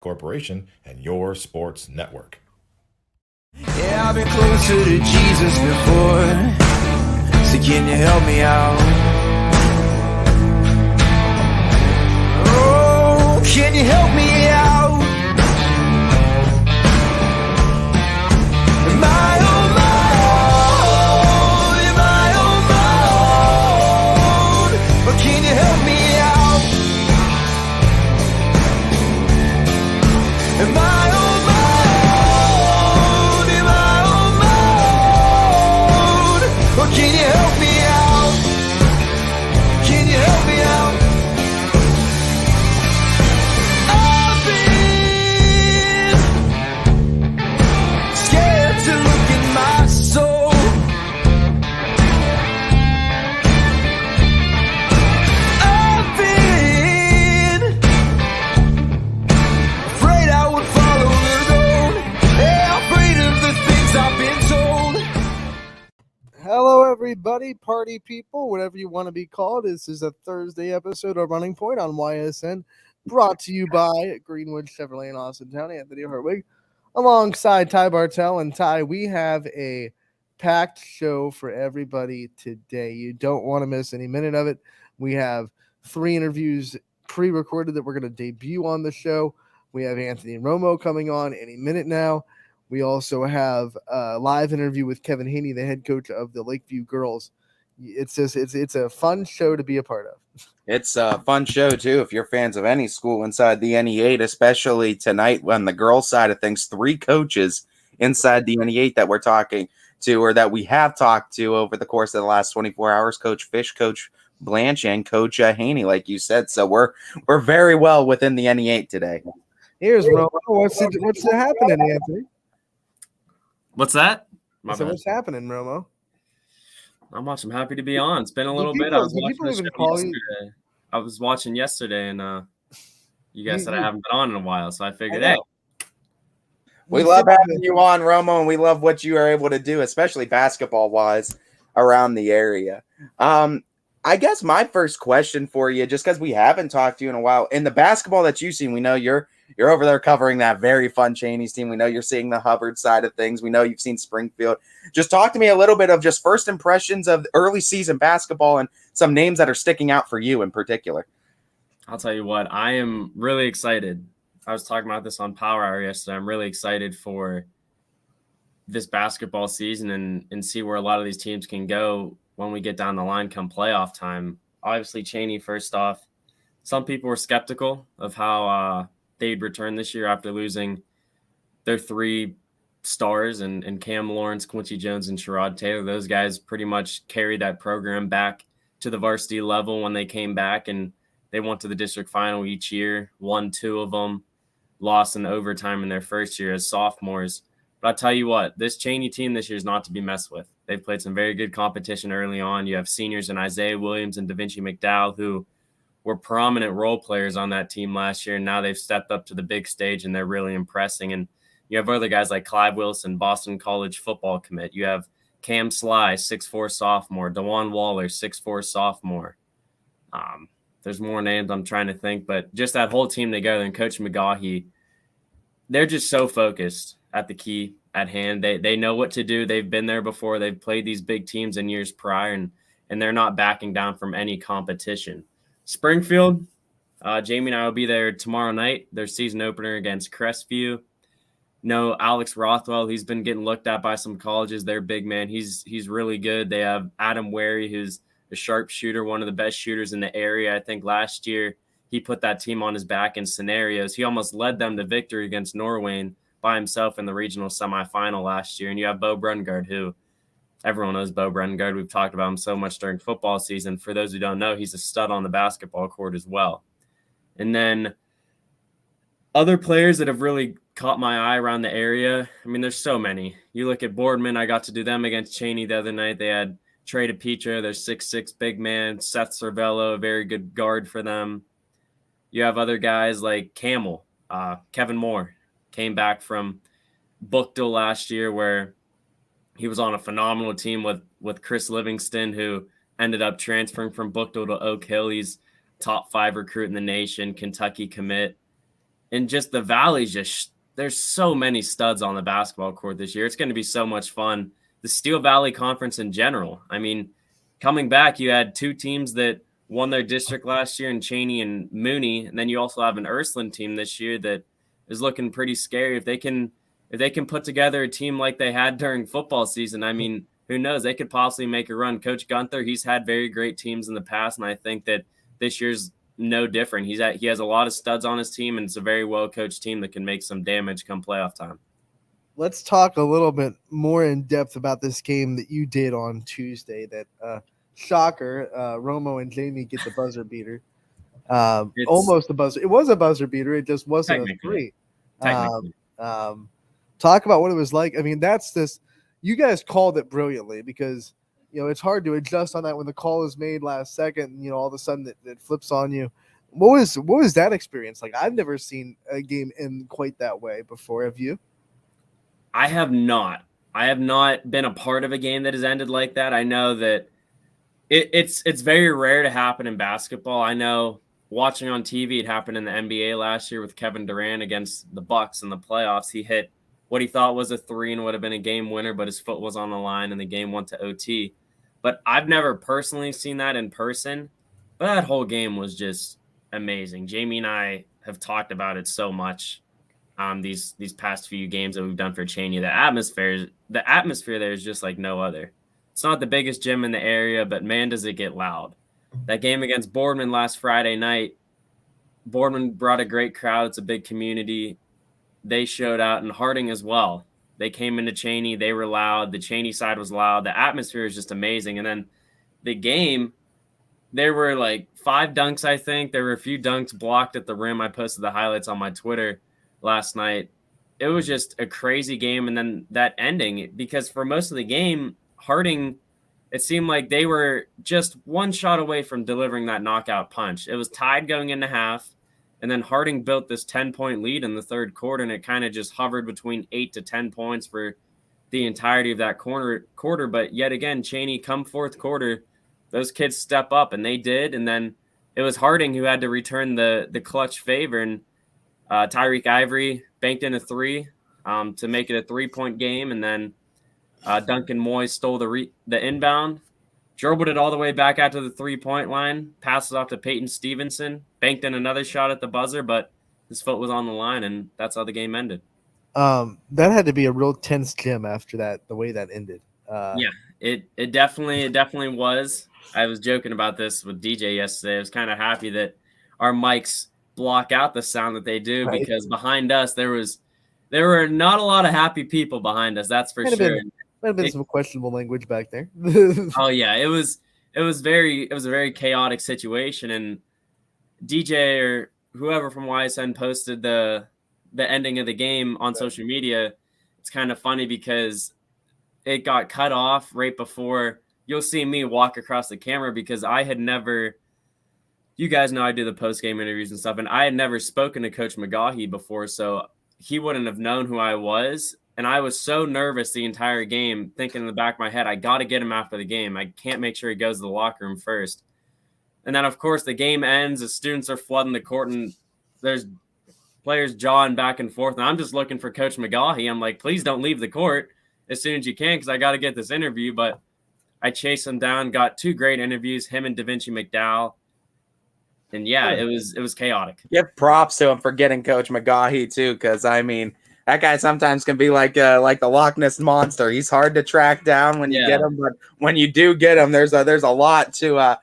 Corporation and your sports network. Yeah, I've been closer to Jesus before, so can you help me out? Oh, can you help me out? Am I on my own? Am I on my own? Or can you help me out? Am I on my own? Am I on my own? Or can you help me out? Can you help me out? I've been scared to look in my soul. I've been afraid I would follow the road. Yeah, afraid of the things I've been told. Hello, everybody, party people, whatever you want to be called. This is a Thursday episode of Running Point on Ysn, brought to you by Greenwood Chevrolet in Austin County. Anthony Hartwig, alongside Ty Bartell. And Ty, we have a packed show for everybody today. You don't want to miss any minute of it. We have 3 interviews pre-recorded that we're going to debut on the show. We have Anthony Romo coming on any minute now. We also have a live interview with Kevin Haney, the head coach of the Lakeview Girls. It's a fun show to be a part of. It's a fun show, too, if you're fans of any school inside the NE8, especially tonight on the girls' side of things. 3 coaches inside the NE8 that we're talking to, or that we have talked to over the course of the last 24 hours. Coach Fish, Coach Blanche, and Coach Haney, like you said. So we're very well within the NE8 today. Here's Romo. What's happening, Anthony? What's that? What's happening, Romo? Not much. I'm happy to be on. It's been a little bit. I was watching yesterday, and you guys said I haven't been on in a while, so I figured, hey. We love having you on, Romo, and we love what you are able to do, especially basketball-wise, around the area. I guess my first question for you, just because we haven't talked to you in a while, in the basketball that you've seen, we know you're over there covering that very fun Cheney's team. We know you're seeing the Hubbard side of things. We know you've seen Springfield. Just talk to me a little bit of just first impressions of early season basketball and some names that are sticking out for you in particular. I'll tell you what, I am really excited. I was talking about this on Power Hour yesterday. I'm really excited for this basketball season and see where a lot of these teams can go when we get down the line come playoff time. Obviously, Cheney, first off, some people were skeptical of how they'd return this year after losing their 3 stars and Cam Lawrence, Quincy Jones, and Sherrod Taylor. Those guys pretty much carried that program back to the varsity level when they came back, and they went to the district final each year, won 2 of them, lost in overtime in their first year as sophomores. But I'll tell you what, this Cheney team this year is not to be messed with. They've played some very good competition early on. You have seniors in Isaiah Williams and DaVinci McDowell who were prominent role players on that team last year, and now they've stepped up to the big stage, and they're really impressing. And you have other guys like Clive Wilson, Boston College football commit. You have Cam Sly, 6'4" sophomore. DeJuan Waller, 6'4" sophomore. There's more names I'm trying to think, but just that whole team together and Coach McGaughey, they're just so focused at the key at hand. They know what to do. They've been there before. They've played these big teams in years prior, and they're not backing down from any competition. Springfield, Jamie and I will be there tomorrow night, their season opener against Crestview. No, Alex Rothwell, he's been getting looked at by some colleges. They're big man. He's really good. They have Adam Wary, who's a sharpshooter, one of the best shooters in the area. I think last year he put that team on his back in scenarios. He almost led them to victory against Norwayne by himself in the regional semifinal last year. And you have Bo Brungard, who everyone knows Bo Brungard. We've talked about him so much during football season. For those who don't know, he's a stud on the basketball court as well. And then other players that have really caught my eye around the area, I mean, there's so many. You look at Boardman, I got to do them against Cheney the other night. They had Trey DePietro, their 6'6" big man, Seth Cervello, a very good guard for them. You have other guys like Camel, Kevin Moore, came back from Bookdale last year where he was on a phenomenal team with Chris Livingston, who ended up transferring from Bookdale to Oak Hill. He's top 5 recruit in the nation, Kentucky commit. and just the Valley's there's so many studs on the basketball court this year. It's going to be so much fun. The Steel Valley Conference in general. I mean, coming back, you had two teams that won their district last year in Cheney and Mooney, and then you also have an Ursuline team this year that is looking pretty scary. If they can put together a team like they had during football season, I mean, who knows? They could possibly make a run. Coach Gunther, he's had very great teams in the past, and I think that this year's no different. He has a lot of studs on his team, and it's a very well-coached team that can make some damage come playoff time. Let's talk a little bit more in depth about this game that you did on Tuesday. That shocker, Romo and Jamie get the buzzer beater. Almost a buzzer. It was a buzzer beater. It just wasn't a 3. Technically. Talk about what it was like. I mean, you guys called it brilliantly because, it's hard to adjust on that when the call is made last second and, all of a sudden it flips on you. What was that experience like? I've never seen a game end quite that way before. Have you? I have not. I have not been a part of a game that has ended like that. I know that it's very rare to happen in basketball. I know watching on TV, it happened in the NBA last year with Kevin Durant against the Bucks in the playoffs. He hit what he thought was a 3 and would have been a game winner, but his foot was on the line and the game went to OT. But I've never personally seen that in person. But that whole game was just amazing. Jamie and I have talked about it so much these past few games that we've done for Cheney. The atmosphere there is just like no other. It's not the biggest gym in the area, but man, does it get loud. That game against Boardman last Friday night, Boardman brought a great crowd. It's a big community. They showed out, and Harding as well. They came into Cheney. They were loud. The Cheney side was loud. The atmosphere is just amazing. And then the game, there were like 5 dunks, I think. There were a few dunks blocked at the rim. I posted the highlights on my Twitter last night. It was just a crazy game. And then that ending, because for most of the game, Harding, it seemed like they were just one shot away from delivering that knockout punch. It was tied going into half. And then Harding built this 10-point lead in the third quarter, and it kind of just hovered between 8 to 10 points for the entirety of that quarter. But yet again, Cheney, come fourth quarter, those kids step up, and they did. And then it was Harding who had to return the clutch favor, and Tyreek Ivory banked in a 3 to make it a 3-point game. And then Duncan Moy stole the inbound, dribbled it all the way back out to the 3-point line, passes off to Peyton Stevenson, banked in another shot at the buzzer, but his foot was on the line, and that's how the game ended. That had to be a real tense gym after that, the way that ended. Yeah, it definitely was. I was joking about this with DJ yesterday. I was kind of happy that our mics block out the sound that they do, right? Because behind us there were not a lot of happy people behind us. That's for sure. Might have been some questionable language back there. Oh yeah, it was a very chaotic situation, and DJ or whoever from YSN posted the ending of the game on social media. It's kind of funny because it got cut off right before you'll see me walk across the camera, because I had never, you guys know I do the post-game interviews and stuff, and I had never spoken to Coach McGaughey before, so he wouldn't have known who I was. And I was so nervous the entire game, thinking in the back of my head, I got to get him after the game. I can't make sure he goes to the locker room first. And then, of course, the game ends. The students are flooding the court, and there's players jawing back and forth. And I'm just looking for Coach McGaughey. I'm like, please don't leave the court as soon as you can, because I got to get this interview. But I chased him down, got 2 great interviews, him and DaVinci McDowell. And, yeah, it was chaotic. Give props to him for getting Coach McGaughey, too, because, I mean, that guy sometimes can be like the Loch Ness Monster. He's hard to track down when you get him, but when you do get him, there's a lot to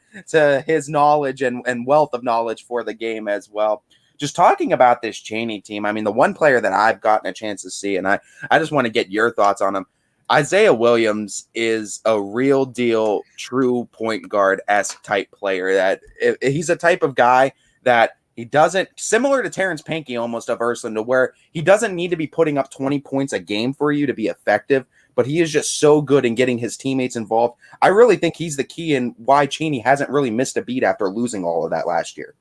his knowledge and wealth of knowledge for the game as well. Just talking about this Cheney team, I mean, the one player that I've gotten a chance to see, and I just want to get your thoughts on him. Isaiah Williams is a real deal, true point guard-esque type player. That he's a type of guy that he doesn't, similar to Terrence Pankey almost of Ursuline, to where he doesn't need to be putting up 20 points a game for you to be effective, but he is just so good in getting his teammates involved. I really think he's the key in why Cheney hasn't really missed a beat after losing all of that last year.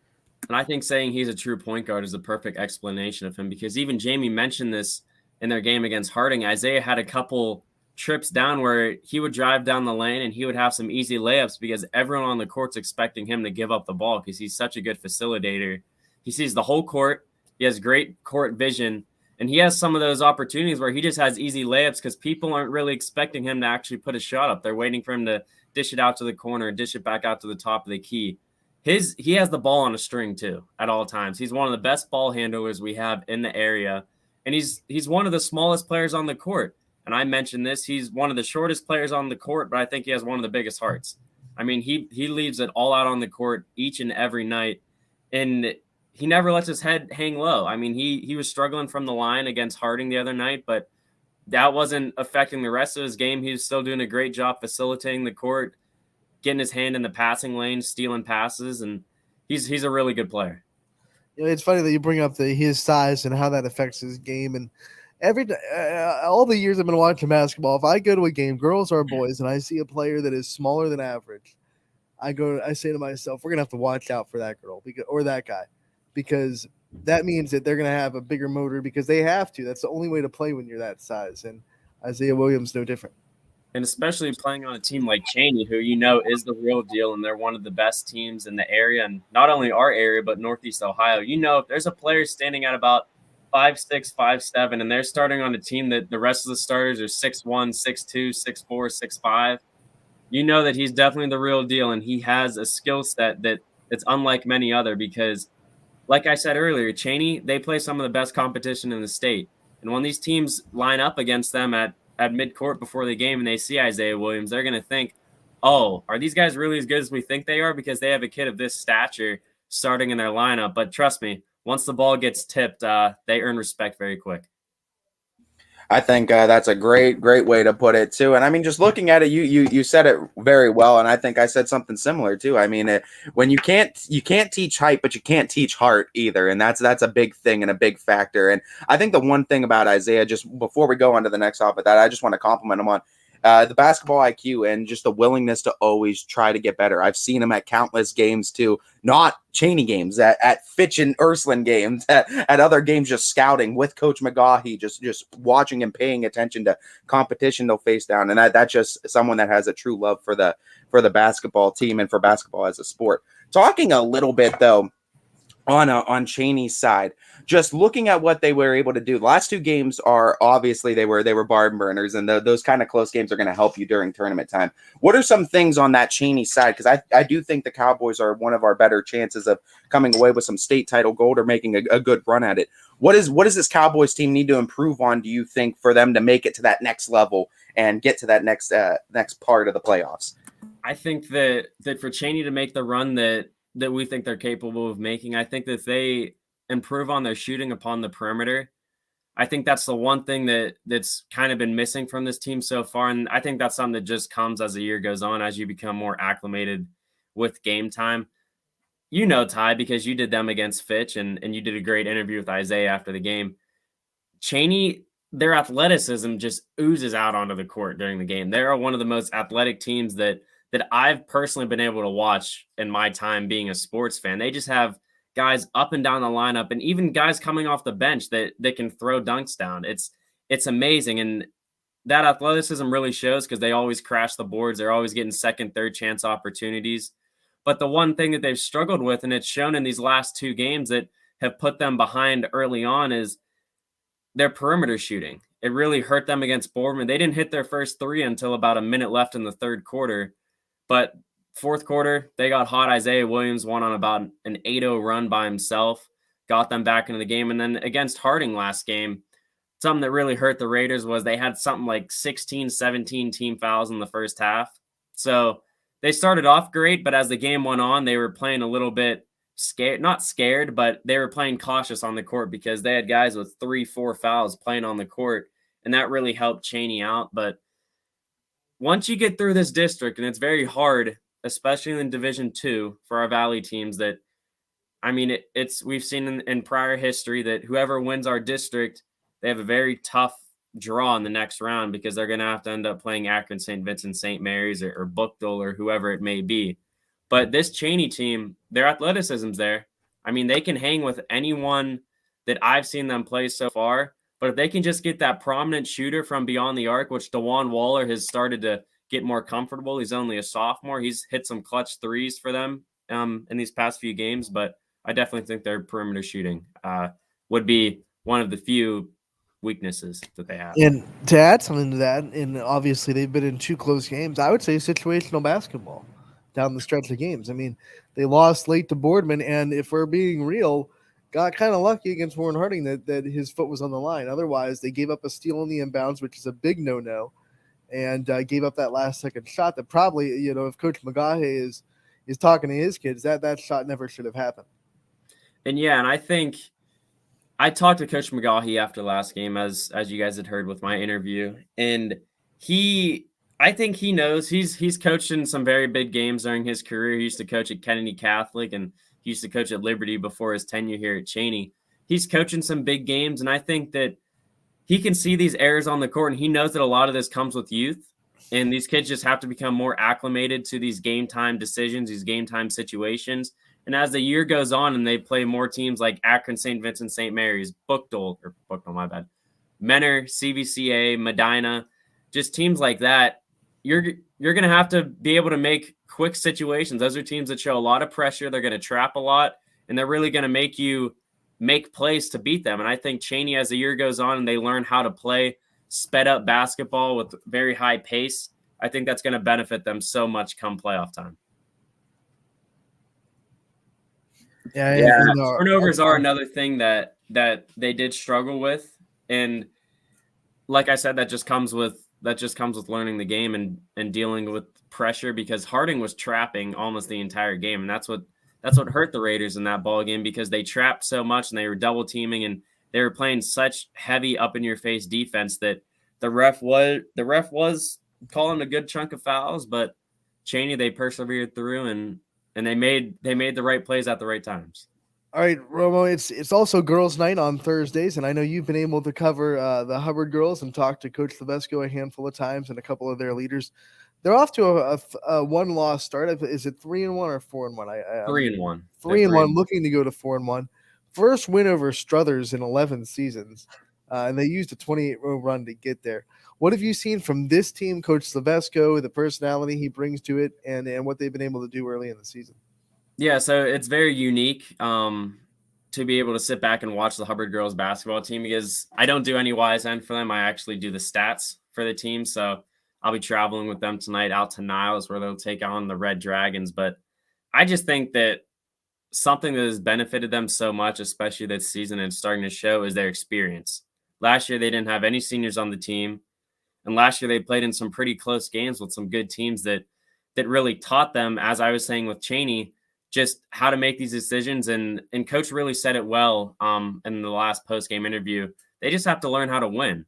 And I think saying he's a true point guard is the perfect explanation of him, because even Jamie mentioned this in their game against Harding. Isaiah had a couple trips down where he would drive down the lane and he would have some easy layups because everyone on the court's expecting him to give up the ball, because he's such a good facilitator. He sees the whole court. He has great court vision, and he has some of those opportunities where he just has easy layups because people aren't really expecting him to actually put a shot up. They're waiting for him to dish it out to the corner, dish it back out to the top of the key. He has the ball on a string too at all times. He's one of the best ball handlers we have in the area, and he's one of the smallest players on the court. And I mentioned this, he's one of the shortest players on the court, but I think he has one of the biggest hearts. I mean, he leaves it all out on the court each and every night, and he never lets his head hang low. I mean, he was struggling from the line against Harding the other night, but that wasn't affecting the rest of his game. He was still doing a great job facilitating the court, getting his hand in the passing lane, stealing passes, and he's a really good player. It's funny that you bring up his size and how that affects his game. And all the years I've been watching basketball, if I go to a game, girls or boys, and I see a player that is smaller than average, I say to myself, we're gonna have to watch out for that girl or that guy, because that means that they're gonna have a bigger motor because they have to. That's the only way to play when you're that size. And Isaiah Williams no different. And especially playing on a team like Cheney, who is the real deal, and they're one of the best teams in the area, and not only our area, but Northeast Ohio. If there's a player standing at about 5'6", 5'7", and they're starting on a team that the rest of the starters are 6'1", 6'2", 6'4", 6'5", that he's definitely the real deal, and he has a skill set that's unlike many other because, like I said earlier, Cheney, they play some of the best competition in the state. And when these teams line up against them at midcourt before the game and they see Isaiah Williams, they're going to think, oh, are these guys really as good as we think they are? Because they have a kid of this stature starting in their lineup. But trust me, once the ball gets tipped, they earn respect very quick. I think that's a great way to put it too. And I mean, just looking at it, you said it very well, and I think I said something similar too. I mean, when you can't teach height, but you can't teach heart either, and that's a big thing and a big factor. And I think the one thing about Isaiah, just before we go on to the next topic, that I just want to compliment him on. The basketball IQ and just the willingness to always try to get better. I've seen him at countless games too, not Cheney games, at Fitch and Ursuline games, at other games, just scouting with Coach McGaughy, just watching and paying attention to competition they'll face down. And that's just someone that has a true love for the basketball team and for basketball as a sport. Talking a little bit though, on Cheney's side, just looking at what they were able to do. The last two games are obviously they were barn burners, and those kind of close games are going to help you during tournament time. What are some things on that Cheney side? Because I do think the Cowboys are one of our better chances of coming away with some state title gold or making a good run at it. What does this Cowboys team need to improve on, do you think, for them to make it to that next level and get to that next part of the playoffs? I think that for Cheney to make the run that we think they're capable of making, I think that if they improve on their shooting upon the perimeter, I think that's the one thing that's kind of been missing from this team so far. And I think that's something that just comes as the year goes on, as you become more acclimated with game time. Ty, because you did them against Fitch and you did a great interview with Isaiah after the game. Cheney, their athleticism just oozes out onto the court during the game. They are one of the most athletic teams that I've personally been able to watch in my time being a sports fan. They just have guys up and down the lineup, and even guys coming off the bench that can throw dunks down. It's amazing. And that athleticism really shows because they always crash the boards. They're always getting second, third chance opportunities. But the one thing that they've struggled with, and it's shown in these last two games that have put them behind early on, is their perimeter shooting. It really hurt them against Boardman. They didn't hit their first three until about a minute left in the third quarter. But fourth quarter, they got hot. Isaiah Williams won on about an 8-0 run by himself, got them back into the game. And then against Harding last game, something that really hurt the Raiders was they had something like 16, 17 team fouls in the first half. So they started off great, but as the game went on, they were playing a little bit scared, not scared, but they were playing cautious on the court because they had guys with 3-4 fouls playing on the court, and that really helped Cheney out. But once you get through this district, and it's very hard, especially in Division II for our Valley teams, that, I mean, we've seen in prior history that whoever wins our district, they have a very tough draw in the next round because they're going to have to end up playing Akron, St. Vincent, St. Mary's, or Bookdale, or whoever it may be. But this Cheney team, their athleticism's there. I mean, they can hang with anyone that I've seen them play so far. But if they can just get that prominent shooter from beyond the arc, which DeJuan Waller has started to get more comfortable. He's only a sophomore. He's hit some clutch threes for them in these past few games. But I definitely think their perimeter shooting would be one of the few weaknesses that they have. And to add something to that, and obviously they've been in 2 close games, I would say situational basketball down the stretch of games. I mean, they lost late to Boardman, and if we're being real, got kind of lucky against Warren Harding that his foot was on the line. Otherwise, they gave up a steal on the inbounds, which is a big no-no, and gave up that last-second shot that probably, if Coach McGahe is talking to his kids, that shot never should have happened. And I think I talked to Coach McGahe after last game, as you guys had heard with my interview, and I think he knows he's coached in some very big games during his career. He used to coach at Kennedy Catholic, and he used to coach at Liberty before his tenure here at Cheney. He's coaching some big games, and I think that he can see these errors on the court, and he knows that a lot of this comes with youth, and these kids just have to become more acclimated to these game time decisions, these game time situations. And as the year goes on and they play more teams like Akron, St. Vincent, St. Mary's, Menor, CVCA, Medina, just teams like that, you're going to have to be able to make quick situations. Those are teams that show a lot of pressure. They're going to trap a lot, and they're really going to make you make plays to beat them. And I think Cheney, as the year goes on and they learn how to play sped up basketball with very high pace, I think that's going to benefit them so much come playoff time. Turnovers are another thing that they did struggle with, and like I said, that just comes with learning the game and dealing with pressure, because Harding was trapping almost the entire game, and that's what hurt the Raiders in that ball game, because they trapped so much and they were double teaming and they were playing such heavy up in your face defense that the ref was calling a good chunk of fouls, but Cheney, they persevered through and they made the right plays at the right times. All right, Romo, it's also girls' night on Thursdays, and I know you've been able to cover the Hubbard girls and talk to Coach Levesco a handful of times and a couple of their leaders. They're off to a one-loss start. Is it 3-1 or 4-1? 3-1. 3-1, looking to go to 4-1. First win over Struthers in 11 seasons, and they used a 28-row run to get there. What have you seen from this team, Coach Levesco, the personality he brings to it, and what they've been able to do early in the season? Yeah, so it's very unique to be able to sit back and watch the Hubbard girls basketball team, because I don't do any YSN for them. I actually do the stats for the team. So I'll be traveling with them tonight out to Niles, where they'll take on the Red Dragons. But I just think that something that has benefited them so much, especially this season and starting to show, is their experience. Last year, they didn't have any seniors on the team. And last year, they played in some pretty close games with some good teams that really taught them, as I was saying with Cheney, just how to make these decisions. And Coach really said it well in the last post-game interview. They just have to learn how to win.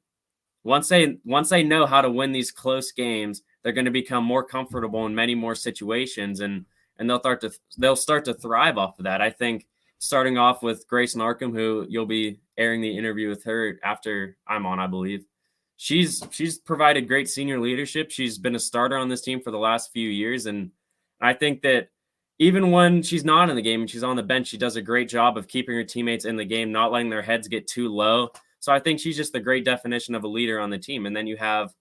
Once they know how to win these close games, they're going to become more comfortable in many more situations, and they'll start to thrive off of that. I think starting off with Grace Narcombe, who you'll be airing the interview with her after I'm on, I believe. She's provided great senior leadership. She's been a starter on this team for the last few years, and I think that even when she's not in the game and she's on the bench, she does a great job of keeping her teammates in the game, not letting their heads get too low. So I think she's just the great definition of a leader on the team. And then you have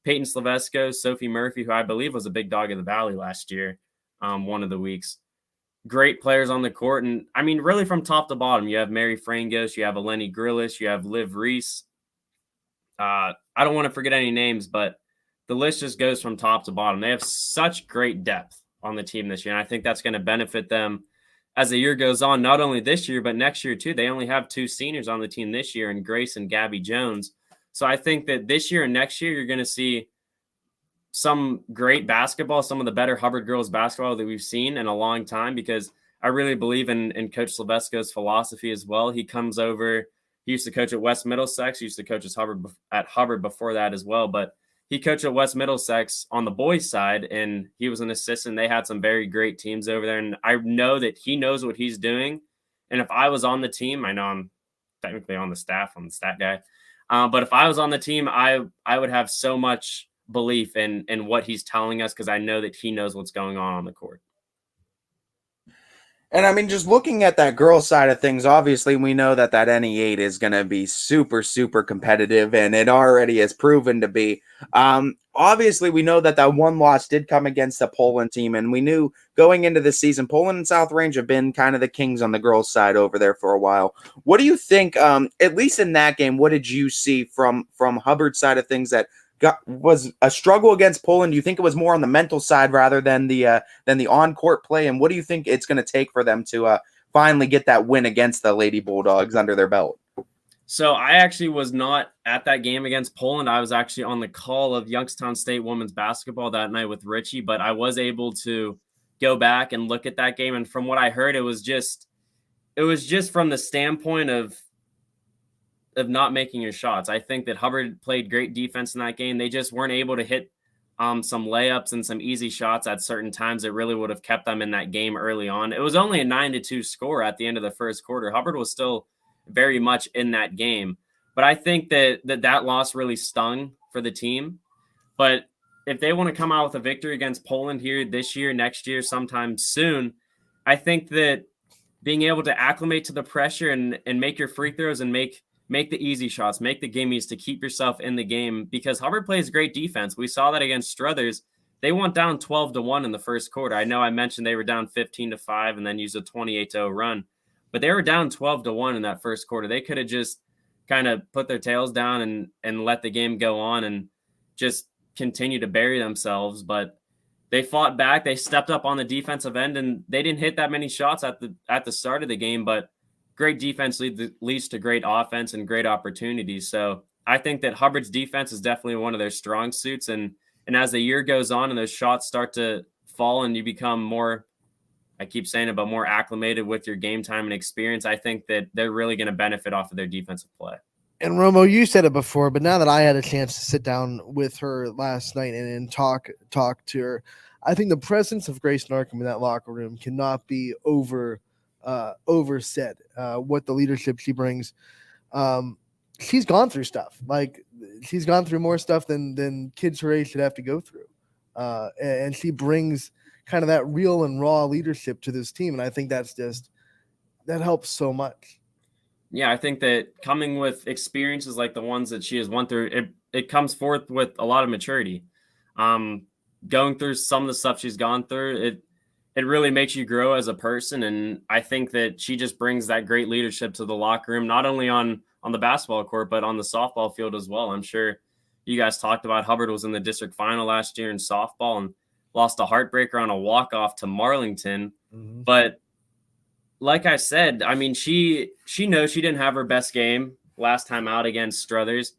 Peyton Slavesco, Sophie Murphy, who I believe was a big dog of the Valley last year, one of the weeks. Great players on the court. And I mean, really from top to bottom, you have Mary Frangos, you have Eleni Grillish, you have Liv Reese. I don't want to forget any names, but the list just goes from top to bottom. They have such great depth on the team this year, and I think that's going to benefit them as the year goes on, not only this year, but next year too. They only have 2 seniors on the team this year, and Grace and Gabby Jones. So I think that this year and next year, you're going to see some great basketball, some of the better Hubbard girls basketball that we've seen in a long time, because I really believe in Coach Slavesco's philosophy as well. He comes over, he used to coach at West Middlesex, he used to coach at Hubbard before that as well, but he coached at West Middlesex on the boys' side, and he was an assistant. They had some very great teams over there, and I know that he knows what he's doing. And if I was on the team, I know I'm technically on the staff, I'm the stat guy, but if I was on the team, I would have so much belief in what he's telling us, because I know that he knows what's going on the court. And I mean, just looking at that girls' side of things, obviously we know that NE8 is going to be super, super competitive, and it already has proven to be. obviously we know that one loss did come against the Poland team, and we knew going into the season, Poland and South Range have been kind of the kings on the girls' side over there for a while. What do you think, at least in that game, what did you see from Hubbard's side of things that was a struggle against Poland? Do you think it was more on the mental side rather than the on-court play? And what do you think it's going to take for them to finally get that win against the Lady Bulldogs under their belt? So I actually was not at that game against Poland. I was actually on the call of Youngstown State women's basketball that night with Richie, but I was able to go back and look at that game. And from what I heard, it was just from the standpoint of not making your shots. I think that Hubbard played great defense in that game. They just weren't able to hit some layups and some easy shots at certain times that really would have kept them in that game early on. It was only a 9-2 score at the end of the first quarter. Hubbard was still very much in that game. But I think that loss really stung for the team. But if they want to come out with a victory against Poland here this year, next year, sometime soon, I think that being able to acclimate to the pressure and make your free throws and make the easy shots, make the gimmies to keep yourself in the game, because Hubbard plays great defense. We saw that against Struthers. They went down 12-1 in the first quarter. I know I mentioned they were down 15-5 and then used a 28-0 run. But they were down 12-1 in that first quarter. They could have just kind of put their tails down and let the game go on and just continue to bury themselves. But they fought back. They stepped up on the defensive end, and they didn't hit that many shots at the start of the game. But great defense leads to great offense and great opportunities. So I think that Hubbard's defense is definitely one of their strong suits. And as the year goes on and those shots start to fall and you become more, I keep saying it, but more acclimated with your game time and experience, I think that they're really going to benefit off of their defensive play. And Romo, you said it before, but now that I had a chance to sit down with her last night and talk to her, I think the presence of Grace Narkham in that locker room cannot be oversaid. What the leadership she brings, she's gone through stuff. Like, she's gone through more stuff than kids her age should have to go through, and she brings kind of that real and raw leadership to this team. And I think that helps so much. Yeah, I think that coming with experiences like the ones that she has went through, it comes forth with a lot of maturity. Going through some of the stuff she's gone through, it really makes you grow as a person. And I think that she just brings that great leadership to the locker room, not only on the basketball court, but on the softball field as well. I'm sure you guys talked about Hubbard was in the district final last year in softball and lost a heartbreaker on a walk-off to Marlington. Mm-hmm. But like I said, I mean, she knows she didn't have her best game last time out against Struthers.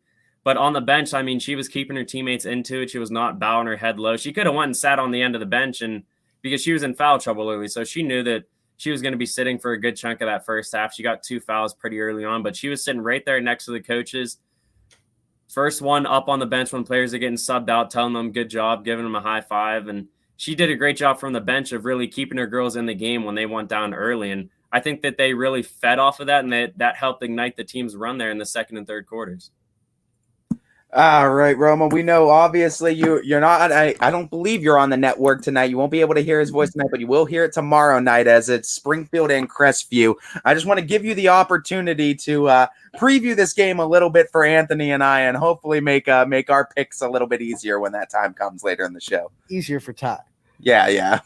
But on the bench, I mean, she was keeping her teammates into it. She was not bowing her head low. She could have went and sat on the end of the bench and because she was in foul trouble early. So she knew that she was going to be sitting for a good chunk of that first half. She got 2 fouls pretty early on, but she was sitting right there next to the coaches. First one up on the bench when players are getting subbed out, telling them good job, giving them a high five. And she did a great job from the bench of really keeping her girls in the game when they went down early. And I think that they really fed off of that, and that helped ignite the team's run there in the second and third quarters. All right, Roma. We know obviously you're not. I don't believe you're on the network tonight. You won't be able to hear his voice tonight, but you will hear it tomorrow night as it's Springfield and Crestview. I just want to give you the opportunity to preview this game a little bit for Anthony and I, and hopefully make our picks a little bit easier when that time comes later in the show. Easier for Ty. Yeah.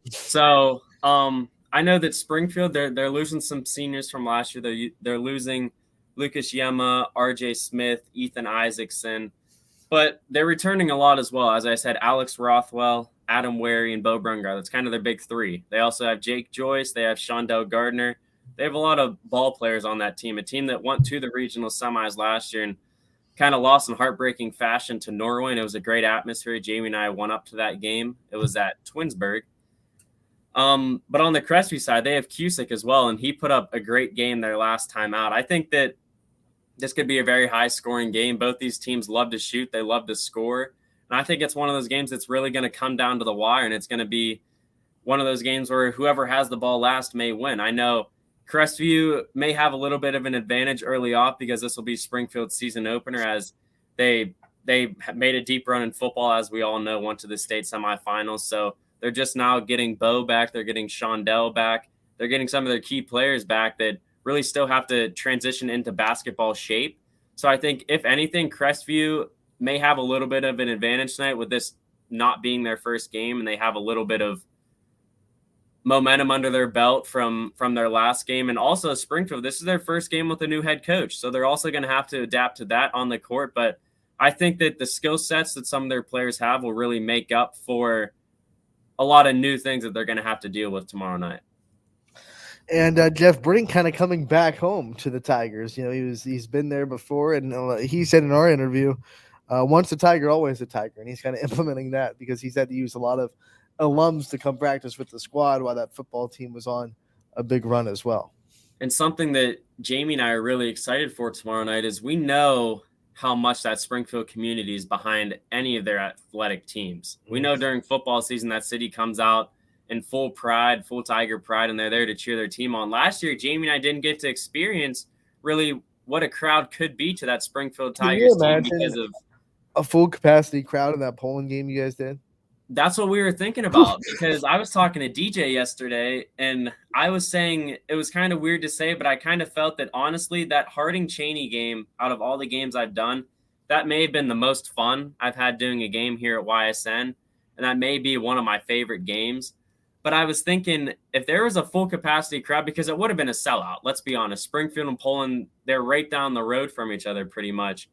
So I know that Springfield they're losing some seniors from last year. They're losing Lucas Yema, RJ Smith, Ethan Isaacson, but they're returning a lot as well. As I said, Alex Rothwell, Adam Wary, and Bo Brungar. That's kind of their big three. They also have Jake Joyce. They have Shondell Gardner. They have a lot of ball players on that team, a team that went to the regional semis last year and kind of lost in heartbreaking fashion to Norway, and it was a great atmosphere. Jamie and I went up to that game. It was at Twinsburg. But on the Crestview side, they have Cusick as well, and he put up a great game their last time out. I think that this could be a very high-scoring game. Both these teams love to shoot. They love to score. And I think it's one of those games that's really going to come down to the wire, and it's going to be one of those games where whoever has the ball last may win. I know Crestview may have a little bit of an advantage early off because this will be Springfield's season opener as they made a deep run in football, as we all know, went to the state semifinals. So they're just now getting Bo back. They're getting Shondell back. They're getting some of their key players back that really still have to transition into basketball shape. So I think, if anything, Crestview may have a little bit of an advantage tonight with this not being their first game, and they have a little bit of momentum under their belt from their last game. And also Springfield, this is their first game with a new head coach, so they're also going to have to adapt to that on the court. But I think that the skill sets that some of their players have will really make up for a lot of new things that they're going to have to deal with tomorrow night. And Jeff Brink kind of coming back home to the Tigers. He's been there before, and he said in our interview, once a Tiger, always a Tiger. And he's kind of implementing that because he's had to use a lot of alums to come practice with the squad while that football team was on a big run as well. And something that Jamie and I are really excited for tomorrow night is we know how much that Springfield community is behind any of their athletic teams. We know during football season that city comes out in full pride, full Tiger pride, and they're there to cheer their team on. Last year, Jamie and I didn't get to experience really what a crowd could be to that Springfield Tigers team because of a full capacity crowd in that Poland game you guys did. That's what we were thinking about, because I was talking to DJ yesterday, and I was saying it was kind of weird to say, but I kind of felt that, honestly, that Harding-Cheney game, out of all the games I've done, that may have been the most fun I've had doing a game here at YSN, and that may be one of my favorite games. But I was thinking, if there was a full capacity crowd, because it would have been a sellout, let's be honest. Springfield and Poland, they're right down the road from each other pretty much.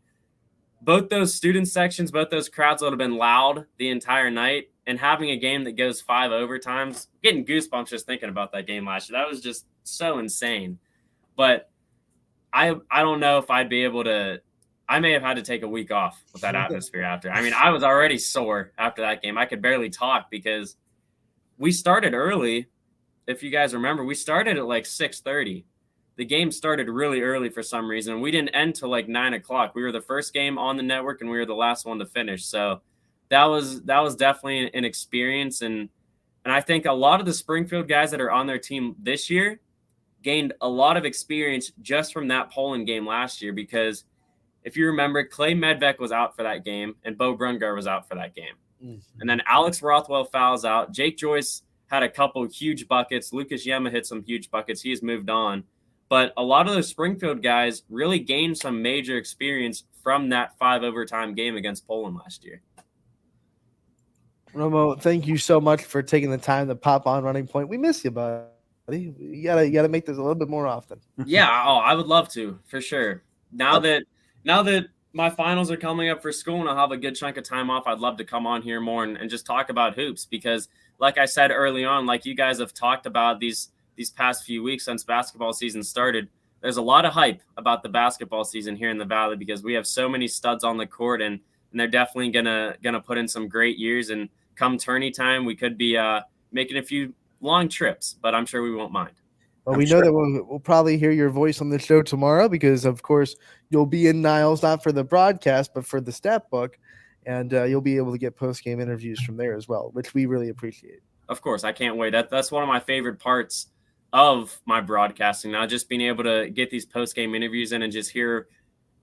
Both those student sections, both those crowds would have been loud the entire night, and having a game that goes 5 overtimes, getting goosebumps just thinking about that game last year. That was just so insane. But I don't know if I'd be able to – I may have had to take a week off with that atmosphere after. I mean, I was already sore after that game. I could barely talk because we started early. If you guys remember, we started at like 6:30. The game started really early for some reason. We didn't end till like 9 o'clock. We were the first game on the network, and we were the last one to finish. So that was definitely an experience. And I think a lot of the Springfield guys that are on their team this year gained a lot of experience just from that Poland game last year, because if you remember, Clay Medvec was out for that game, and Bo Brungar was out for that game. Mm-hmm. And then Alex Rothwell fouls out. Jake Joyce had a couple huge buckets. Lucas Yema hit some huge buckets. He's moved on. But a lot of those Springfield guys really gained some major experience from that 5 overtime game against Poland last year. Romo, thank you so much for taking the time to pop on Running Point. We miss you, buddy. You gotta make this a little bit more often. Yeah, I would love to, for sure. Now that my finals are coming up for school and I'll have a good chunk of time off, I'd love to come on here more and just talk about hoops, because like I said early on, like you guys have talked about these past few weeks since basketball season started, there's a lot of hype about the basketball season here in the Valley because we have so many studs on the court, and they're definitely gonna put in some great years. And come tourney time, we could be making a few long trips, but I'm sure we won't mind. Well, we know that we'll probably hear your voice on the show tomorrow because, of course, you'll be in Niles, not for the broadcast, but for the stat book, and you'll be able to get post-game interviews from there as well, which we really appreciate. Of course, I can't wait. That's one of my favorite parts of my broadcasting now, just being able to get these post-game interviews in and just hear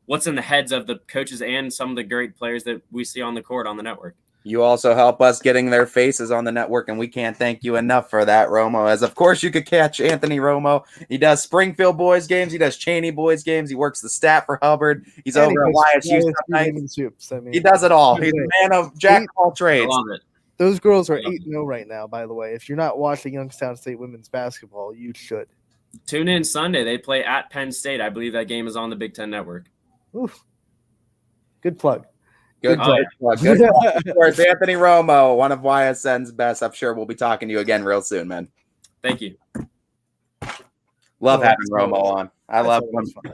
what's in the heads of the coaches and some of the great players that we see on the court on the network. You also help us getting their faces on the network, and we can't thank you enough for that, Romo. As, of course, you could catch Anthony Romo. He does Springfield boys games. He does Cheney boys games. He works the stat for Hubbard. He's over at YSU sometimes. He does it all. He's a man of jack of all trades. I love it. Those girls are 8-0 right now, by the way. If you're not watching Youngstown State women's basketball, you should. Tune in Sunday. They play at Penn State. I believe that game is on the Big Ten Network. Oof. Good plug. Good plug. Of course, Anthony Romo, one of YSN's best. I'm sure we'll be talking to you again real soon, man. Thank you. Love having Romo on. I love him.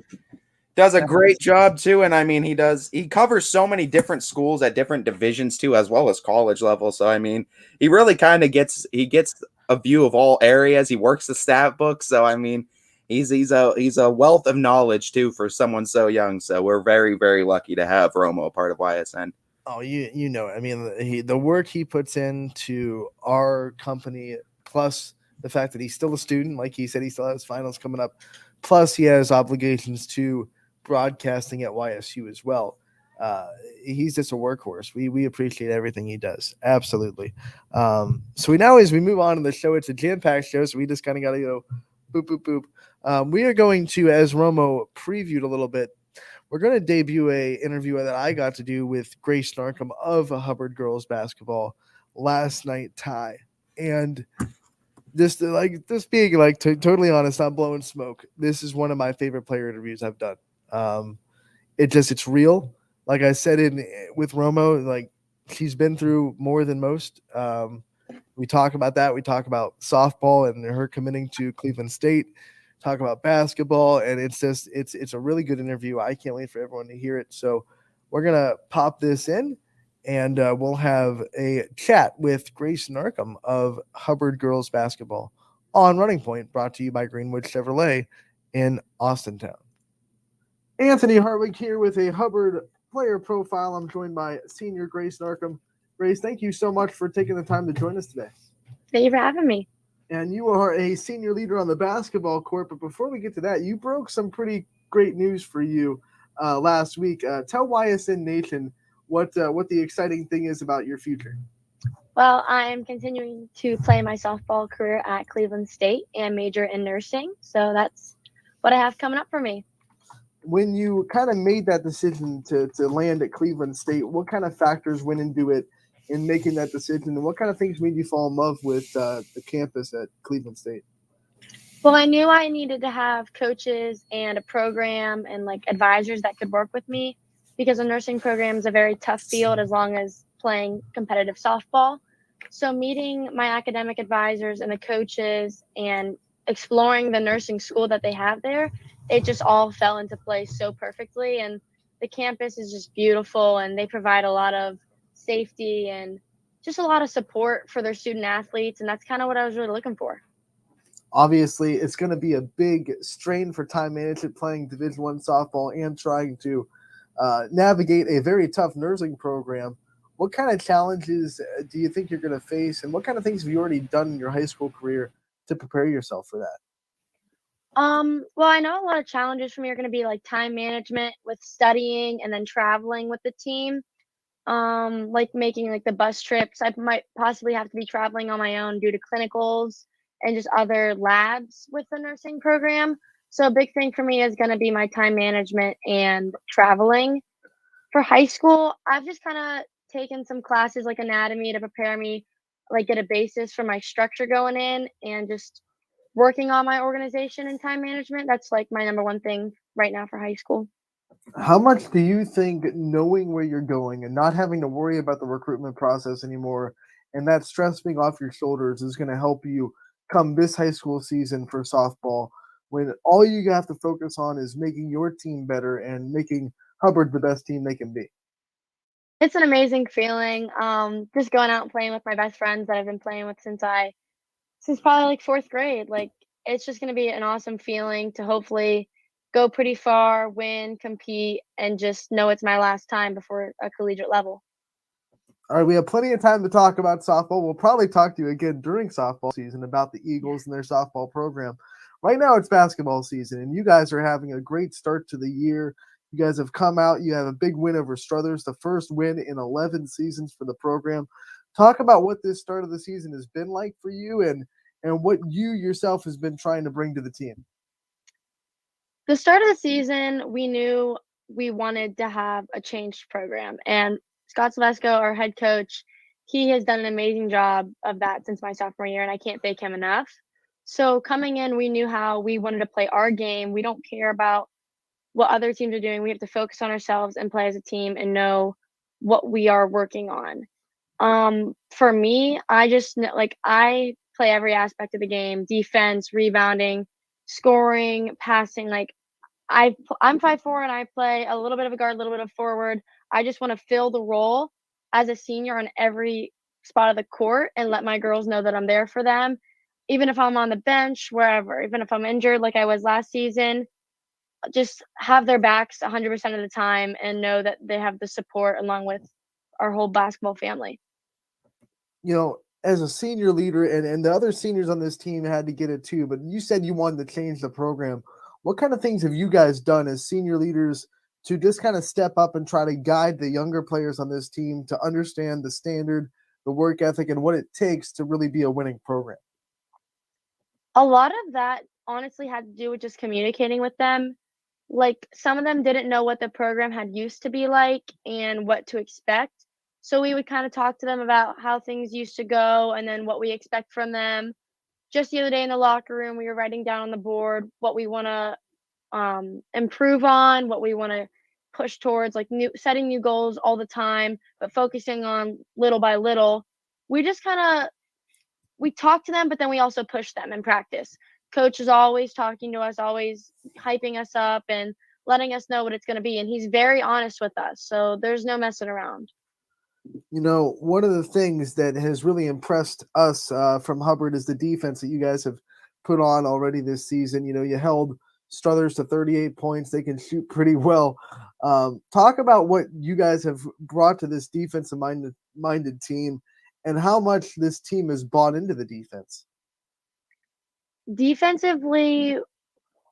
Does a great job too, and I mean he covers so many different schools at different divisions too, as well as college level. So I mean, he really kind of gets a view of all areas. He works the stat book, so I mean, he's a wealth of knowledge too for someone so young. So we're very, very lucky to have Romo a part of YSN. Oh, you know, I mean, the work he puts into our company, plus the fact that he's still a student, like he said, he still has finals coming up, plus he has obligations to broadcasting at YSU as well. He's just a workhorse. We appreciate everything he does. Absolutely. So as we move on to the show, it's a jam-packed show, so we just kind of got to go boop, boop, boop. We are going to, as Romo previewed a little bit, we're going to debut a interview that I got to do with Grace Narcom of Hubbard girls basketball last night, Ty. And just being totally honest, not blowing smoke. This is one of my favorite player interviews I've done. It's real. Like I said with Romo, like she's been through more than most. We talk about that. We talk about softball and her committing to Cleveland State. Talk about basketball, and it's a really good interview. I can't wait for everyone to hear it. So we're gonna pop this in, and we'll have a chat with Grace Narcom of Hubbard girls basketball on Running Point, brought to you by Greenwood Chevrolet in Austintown. Anthony Hartwig here with a Hubbard player profile. I'm joined by senior Grace Narcom. Grace, thank you so much for taking the time to join us today. Thank you for having me. And you are a senior leader on the basketball court. But before we get to that, you broke some pretty great news for you last week. Tell Ysn Nation what the exciting thing is about your future. Well, I'm continuing to play my softball career at Cleveland State and major in nursing. So that's what I have coming up for me. When you kind of made that decision to land at Cleveland State, what kind of factors went into it in making that decision, and what kind of things made you fall in love with the campus at Cleveland State? Well, I knew I needed to have coaches and a program and like advisors that could work with me, because a nursing program is a very tough field as long as playing competitive softball. So meeting my academic advisors and the coaches and exploring the nursing school that they have there, it just all fell into place so perfectly. And the campus is just beautiful, and they provide a lot of safety and just a lot of support for their student athletes. And that's kind of what I was really looking for. Obviously, it's going to be a big strain for time management playing Division I softball and trying to navigate a very tough nursing program. What kind of challenges do you think you're going to face, and what kind of things have you already done in your high school career to prepare yourself for that? Well, I know a lot of challenges for me are going to be like time management with studying and then traveling with the team. Like making like the bus trips. I might possibly have to be traveling on my own due to clinicals and just other labs with the nursing program. So a big thing for me is going to be my time management and traveling. For high school, I've just kind of taken some classes like anatomy to prepare me, like get a basis for my structure going in, and just working on my organization and time management. That's like my number one thing right now for high school. How much do you think knowing where you're going and not having to worry about the recruitment process anymore, and that stress being off your shoulders, is going to help you come this high school season for softball, when all you have to focus on is making your team better and making Hubbard the best team they can be? It's an amazing feeling. Just going out and playing with my best friends that I've been playing with since probably like fourth grade. Like it's just gonna be an awesome feeling to hopefully go pretty far, win, compete, and just know it's my last time before a collegiate level. All right, we have plenty of time to talk about softball. We'll probably talk to you again during softball season about the Eagles and their softball program. Right now it's basketball season, and you guys are having a great start to the year. You guys have come out. You have a big win over Struthers, the first win in 11 seasons for the program. Talk about what this start of the season has been like for you, and what you yourself has been trying to bring to the team. The start of the season, we knew we wanted to have a changed program, and Scott Silvesco, our head coach, he has done an amazing job of that since my sophomore year, and I can't thank him enough. So coming in, we knew how we wanted to play our game. We don't care about what other teams are doing. We have to focus on ourselves and play as a team and know what we are working on. For me, I just like I play every aspect of the game: defense, rebounding, scoring, passing. Like I'm 5'4" and I play a little bit of a guard, a little bit of forward. I just want to fill the role as a senior on every spot of the court and let my girls know that I'm there for them, even if I'm on the bench, wherever, even if I'm injured like I was last season. Just have their backs 100% of the time and know that they have the support along with our whole basketball family. As a senior leader, and the other seniors on this team had to get it too, but you said you wanted to change the program. What kind of things have you guys done as senior leaders to just kind of step up and try to guide the younger players on this team to understand the standard, the work ethic, and what it takes to really be a winning program? A lot of that honestly had to do with just communicating with them. like some of them didn't know what the program had used to be like and what to expect. So we would kind of talk to them about how things used to go and then what we expect from them. Just the other day in the locker room, we were writing down on the board what we want to improve on, what we want to push towards, like setting new goals all the time, but focusing on little by little. We just kind of we talk to them, but then we also push them in practice. Coach is always talking to us, always hyping us up and letting us know what it's going to be. And he's very honest with us. So there's no messing around. One of the things that has really impressed us from Hubbard is the defense that you guys have put on already this season. You held Struthers to 38 points. They can shoot pretty well. Talk about what you guys have brought to this defensive-minded team and how much this team has bought into the defense. Defensively,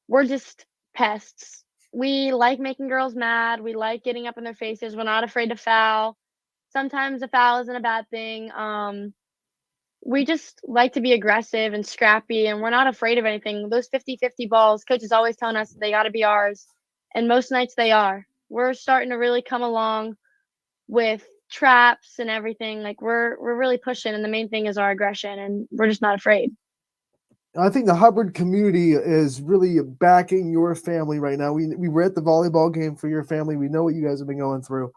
we're just pests. We like making girls mad. We like getting up in their faces. We're not afraid to foul. Sometimes a foul isn't a bad thing. We just like to be aggressive and scrappy, and we're not afraid of anything. Those 50-50 balls, coach is always telling us they got to be ours, and most nights they are. We're starting to really come along with traps and everything. Like we're really pushing, and the main thing is our aggression, and we're just not afraid. I think the Hubbard community is really backing your family right now. We were at the volleyball game for your family. We know what you guys have been going through.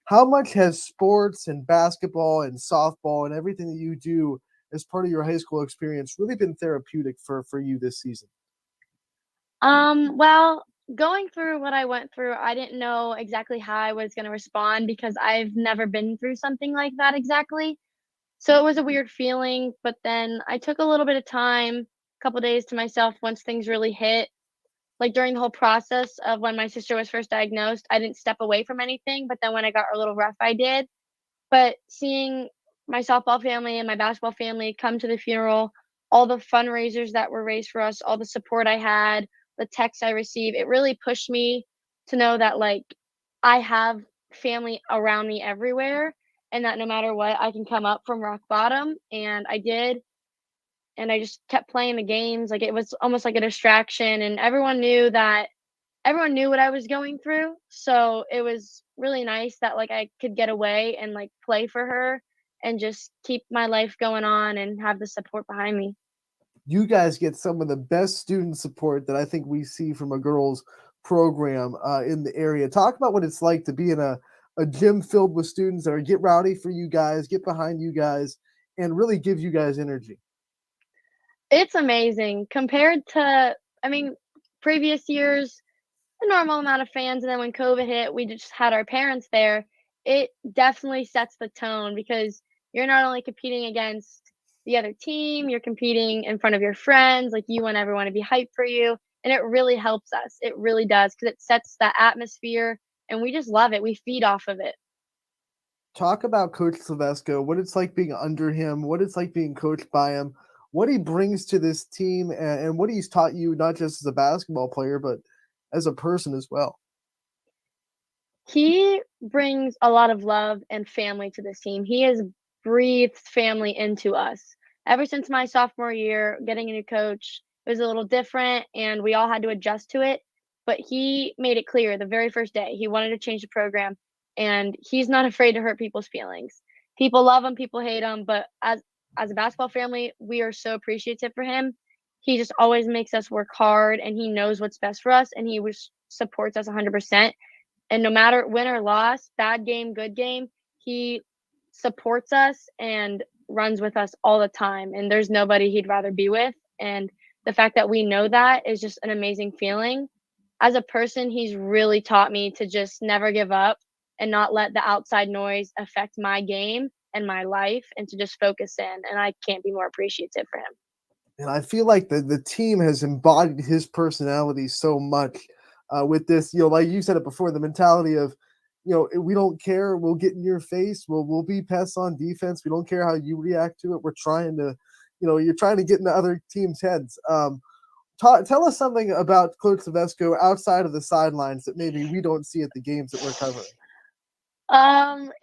How much has sports and basketball and softball and everything that you do as part of your high school experience really been therapeutic for you this season? Well, going through what I went through, I didn't know exactly how I was going to respond because I've never been through something like that exactly. So it was a weird feeling, but then I took a little bit of time, a couple days to myself once things really hit. Like during the whole process of when my sister was first diagnosed, I didn't step away from anything, but then when I got a little rough, I did. But seeing my softball family and my basketball family come to the funeral, all the fundraisers that were raised for us, all the support I had, the texts I received, it really pushed me to know that like I have family around me everywhere and that no matter what, I can come up from rock bottom. And I did. And I just kept playing the games. Like it was almost like a distraction. And everyone knew what I was going through. So it was really nice that like I could get away and like play for her and just keep my life going on and have the support behind me. You guys get some of the best student support that I think we see from a girls program in the area. Talk about what it's like to be in a gym filled with students that are get rowdy for you guys, get behind you guys, and really give you guys energy. It's amazing compared to, I mean, previous years, a normal amount of fans. And then when COVID hit, we just had our parents there. It definitely sets the tone because you're not only competing against the other team, you're competing in front of your friends. Like you want everyone to be hyped for you. And it really helps us. It really does because it sets that atmosphere and we just love it. We feed off of it. Talk about Coach Silvesco, what it's like being under him, what it's like being coached by him, what he brings to this team, and what he's taught you, not just as a basketball player, but as a person as well. He brings a lot of love and family to this team. He has breathed family into us. Ever since my sophomore year, getting a new coach, it was a little different and we all had to adjust to it. But he made it clear the very first day he wanted to change the program and he's not afraid to hurt people's feelings. People love him, people hate him, but as a basketball family, we are so appreciative for him. He just always makes us work hard and he knows what's best for us and he supports us 100%. And no matter win or loss, bad game, good game, he supports us and runs with us all the time. And there's nobody he'd rather be with. And the fact that we know that is just an amazing feeling. As a person, he's really taught me to just never give up and not let the outside noise affect my game and my life and to just focus in. And I can't be more appreciative for him. And I feel like the team has embodied his personality so much with this, like you said it before, the mentality of, we don't care. We'll get in your face. We'll be pests on defense. We don't care how you react to it. We're trying to, you're trying to get into other teams' heads. Tell us something about Coach Silvesco outside of the sidelines that maybe we don't see at the games that we're covering.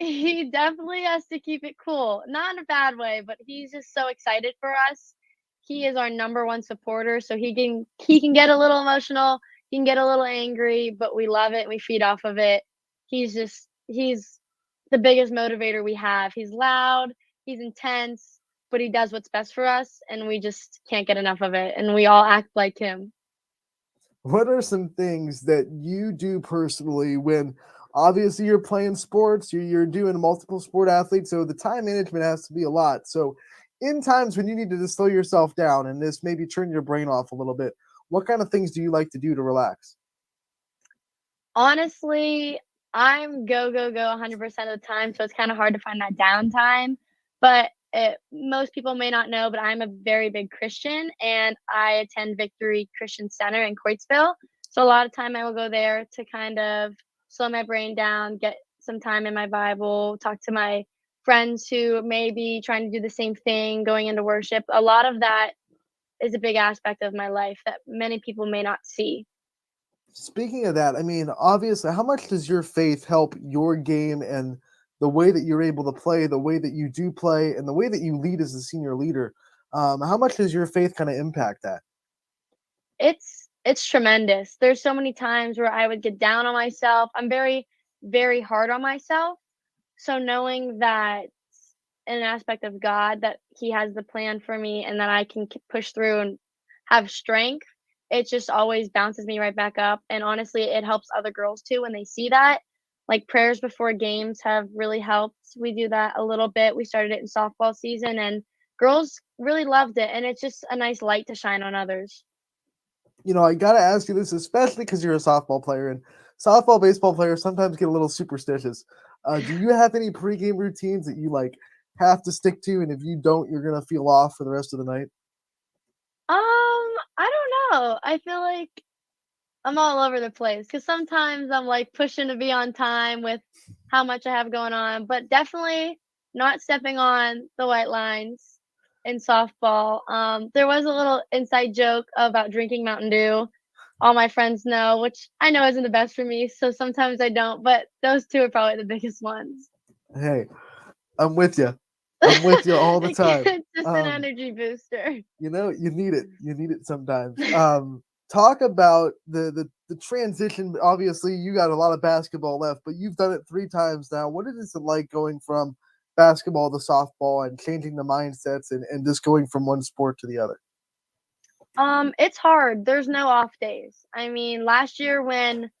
He definitely has to keep it cool. Not in a bad way, but he's just so excited for us. He is our number one supporter, so he can get a little emotional. He can get a little angry, but we love it and we feed off of it. He's the biggest motivator we have. He's loud, he's intense, but he does what's best for us, and we just can't get enough of it, and we all act like him. What are some things that you do personally when obviously you're playing sports, you're doing multiple sport athletes, so the time management has to be a lot. So in times when you need to just slow yourself down and just maybe turn your brain off a little bit, what kind of things do you like to do to relax? Honestly, I'm go, go, go 100% of the time, so it's kinda hard to find that downtime, but most people may not know, but I'm a very big Christian, and I attend Victory Christian Center in Coatesville, so a lot of time I will go there to kind of slow my brain down, get some time in my Bible, talk to my friends who may be trying to do the same thing, going into worship. A lot of that is a big aspect of my life that many people may not see. Speaking of that, I mean, obviously, how much does your faith help your game and the way that you're able to play, the way that you do play, and the way that you lead as a senior leader? How much does your faith kind of impact that? It's tremendous. There's so many times where I would get down on myself. I'm very, very hard on myself. So knowing that in an aspect of God that He has the plan for me and that I can push through and have strength, it just always bounces me right back up. And honestly, it helps other girls too when they see that. Like prayers before games have really helped. We do that a little bit. We started it in softball season, and girls really loved it. And it's just a nice light to shine on others. You know, I got to ask you this, especially because you're a softball player, and softball, baseball players sometimes get a little superstitious. Do you have any pregame routines that you like have to stick to, and if you don't, you're gonna feel off for the rest of the night? I don't know. I feel like I'm all over the place because sometimes I'm like pushing to be on time with how much I have going on, but definitely not stepping on the white lines in softball. There was a little inside joke about drinking Mountain Dew. All my friends know, which I know isn't the best for me, so sometimes I don't, but those two are probably the biggest ones. Hey, I'm with you. I'm with you all the time. It's just an energy booster. You know, you need it. You need it sometimes. Talk about the transition. Obviously, you got a lot of basketball left, but you've done it 3 times now. What is it like going from basketball to softball and changing the mindsets and just going from one sport to the other? It's hard. There's no off days. I mean, last year when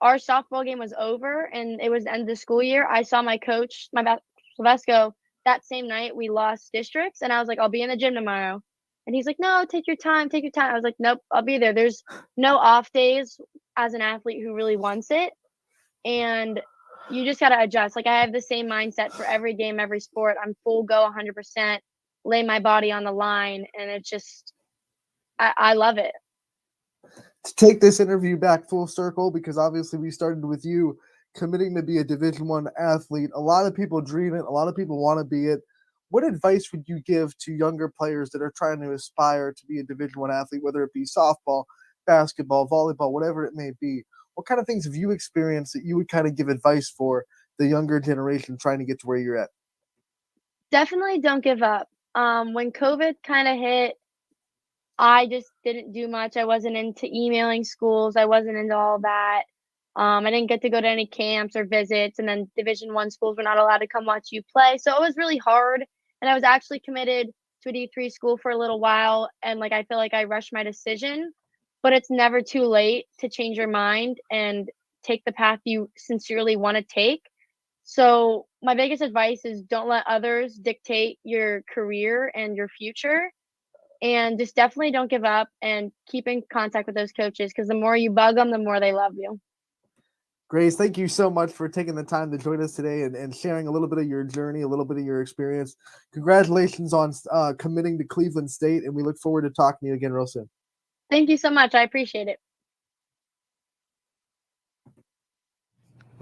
our softball game was over and it was the end of the school year, I saw my coach, Sylvesco, that same night we lost districts, and I was like, I'll be in the gym tomorrow. And he's like, no, take your time, take your time. I was like, nope, I'll be there. There's no off days as an athlete who really wants it. And you just got to adjust. Like, I have the same mindset for every game, every sport. I'm full go 100%, lay my body on the line. And it's just, I love it. To take this interview back full circle, because obviously we started with you committing to be a Division I athlete. A lot of people dream it. A lot of people want to be it. What advice would you give to younger players that are trying to aspire to be a Division I athlete, whether it be softball, basketball, volleyball, whatever it may be? What kind of things have you experienced that you would kind of give advice for the younger generation trying to get to where you're at? Definitely don't give up. When COVID kind of hit, I just didn't do much. I wasn't into emailing schools. I wasn't into all that. I didn't get to go to any camps or visits, and then Division I schools were not allowed to come watch you play. So it was really hard. And I was actually committed to a D3 school for a little while, and like I feel like I rushed my decision. But it's never too late to change your mind and take the path you sincerely want to take. So my biggest advice is don't let others dictate your career and your future. And just definitely don't give up and keep in contact with those coaches because the more you bug them, the more they love you. Grace, thank you so much for taking the time to join us today and sharing a little bit of your journey, a little bit of your experience. Congratulations on committing to Cleveland State, and we look forward to talking to you again real soon. Thank you so much. I appreciate it.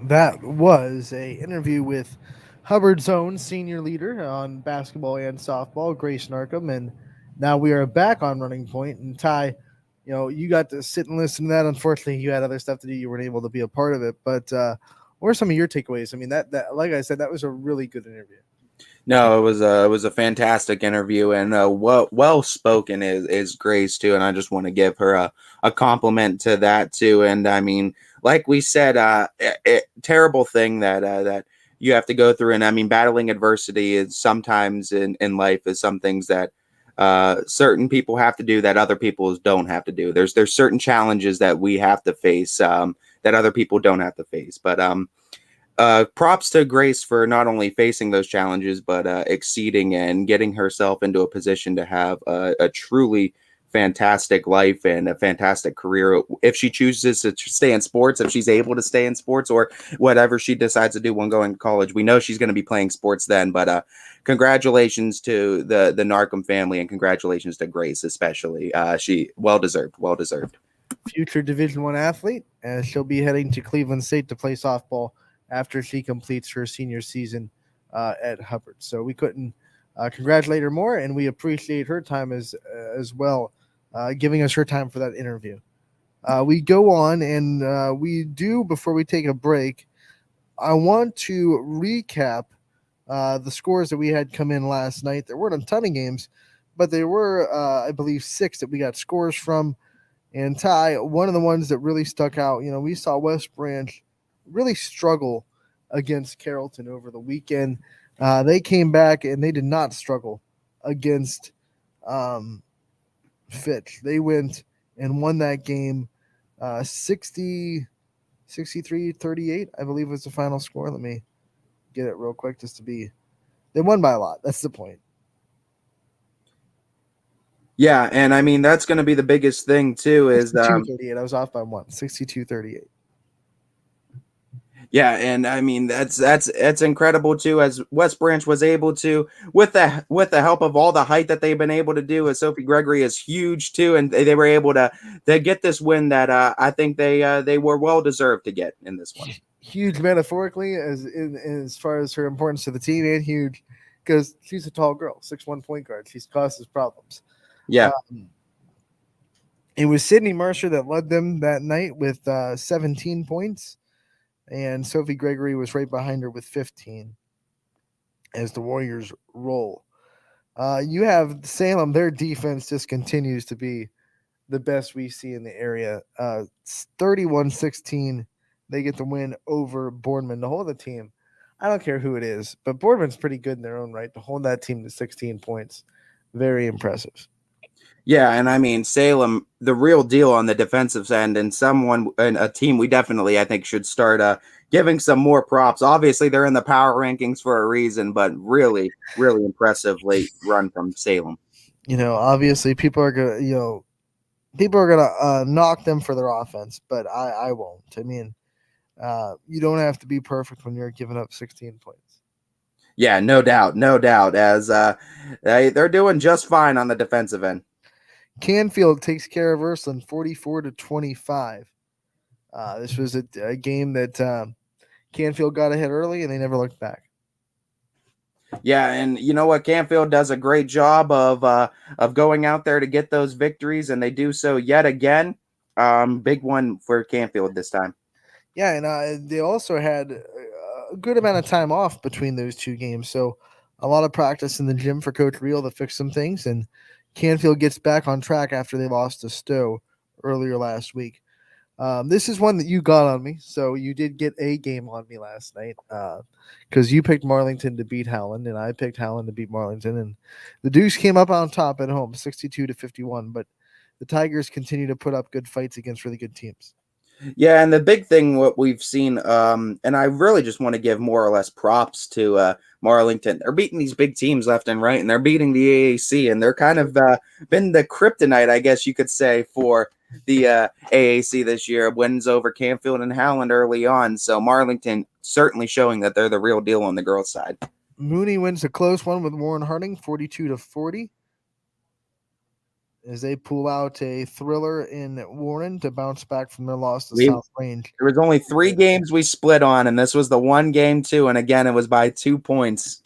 That was a interview with Hubbard's own senior leader on basketball and softball, Grace Narcombe, and now we are back on Running Point. And Ty, you know, you got to sit and listen to that. Unfortunately, you had other stuff to do; you weren't able to be a part of it. But what are some of your takeaways? I mean, that like I said, that was a really good interview. No, it was a fantastic interview, and well spoken is Grace too, and I just want to give her a compliment to that too. And I mean, like we said, terrible thing that you have to go through, and I mean, battling adversity is sometimes in life is some things that certain people have to do that other people don't have to do. There's certain challenges that we have to face that other people don't have to face, but props to Grace for not only facing those challenges, but exceeding and getting herself into a position to have a truly fantastic life and a fantastic career. If she chooses to stay in sports, if she's able to stay in sports, or whatever she decides to do when going to college, we know she's going to be playing sports then. But congratulations to the Narcombe family, and congratulations to Grace especially. She well deserved. Future Division I athlete, as she'll be heading to Cleveland State to play softball after she completes her senior season at Hubbard. So we couldn't congratulate her more, and we appreciate her time as well, giving us her time for that interview. We go on, and we do, before we take a break, I want to recap the scores that we had come in last night. There weren't a ton of games, but there were, I believe, 6 that we got scores from. And Ty, one of the ones that really stuck out, we saw West Branch really struggle against Carrollton over the weekend. They came back and they did not struggle against Fitch. They went and won that game 63-38, I believe was the final score. Let me get it real quick they won by a lot. That's the point. Yeah, and I mean that's going to be the biggest thing too. Is 62-38. I was off by 1. 62-38. Yeah, and I mean that's incredible too, as West Branch was able to, with the help of all the height that they've been able to do. As Sophie Gregory is huge too, and they were able to get this win that I think they were well deserved to get in this one. Huge metaphorically, as far as her importance to the team, and huge because she's a tall girl, 6'1" point guard. She's causes problems. Yeah. It was Sydney Mercer that led them that night with 17 points. And Sophie Gregory was right behind her with 15 as the Warriors roll. You have Salem. Their defense just continues to be the best we see in the area. 31-16. They get the win over Boardman. To hold the team, I don't care who it is, but Boardman's pretty good in their own right. To hold that team to 16 points, very impressive. Yeah, and I mean Salem, the real deal on the defensive end, and a team we definitely I think should start giving some more props. Obviously, they're in the power rankings for a reason, but really, really impressive late run from Salem. Obviously, people are gonna knock them for their offense, but I won't. I mean, you don't have to be perfect when you're giving up 16 points. Yeah, no doubt, as they're doing just fine on the defensive end. Canfield takes care of Ursuline 44-25. This was a game that Canfield got ahead early, and they never looked back. Yeah, and you know what? Canfield does a great job of going out there to get those victories, and they do so yet again. Big one for Canfield this time. Yeah, and they also had a good amount of time off between those two games, so a lot of practice in the gym for Coach Reel to fix some things, and Canfield gets back on track after they lost to Stowe earlier last week. This is one that you got on me, so you did get a game on me last night because you picked Marlington to beat Howland, and I picked Howland to beat Marlington, and the Dukes came up on top at home, 62-51, but the Tigers continue to put up good fights against really good teams. Yeah, and the big thing what we've seen, and I really just want to give more or less props to Marlington. They're beating these big teams left and right, and they're beating the AAC, and they're kind of been the kryptonite, I guess you could say, for the AAC this year. Wins over Canfield and Howland early on, so Marlington certainly showing that they're the real deal on the girls' side. Mooney wins a close one with Warren Harding, 42-40. As they pull out a thriller in Warren to bounce back from their loss to South Range. There was only 3 games we split on, and this was the one game too. And again, it was by 2 points.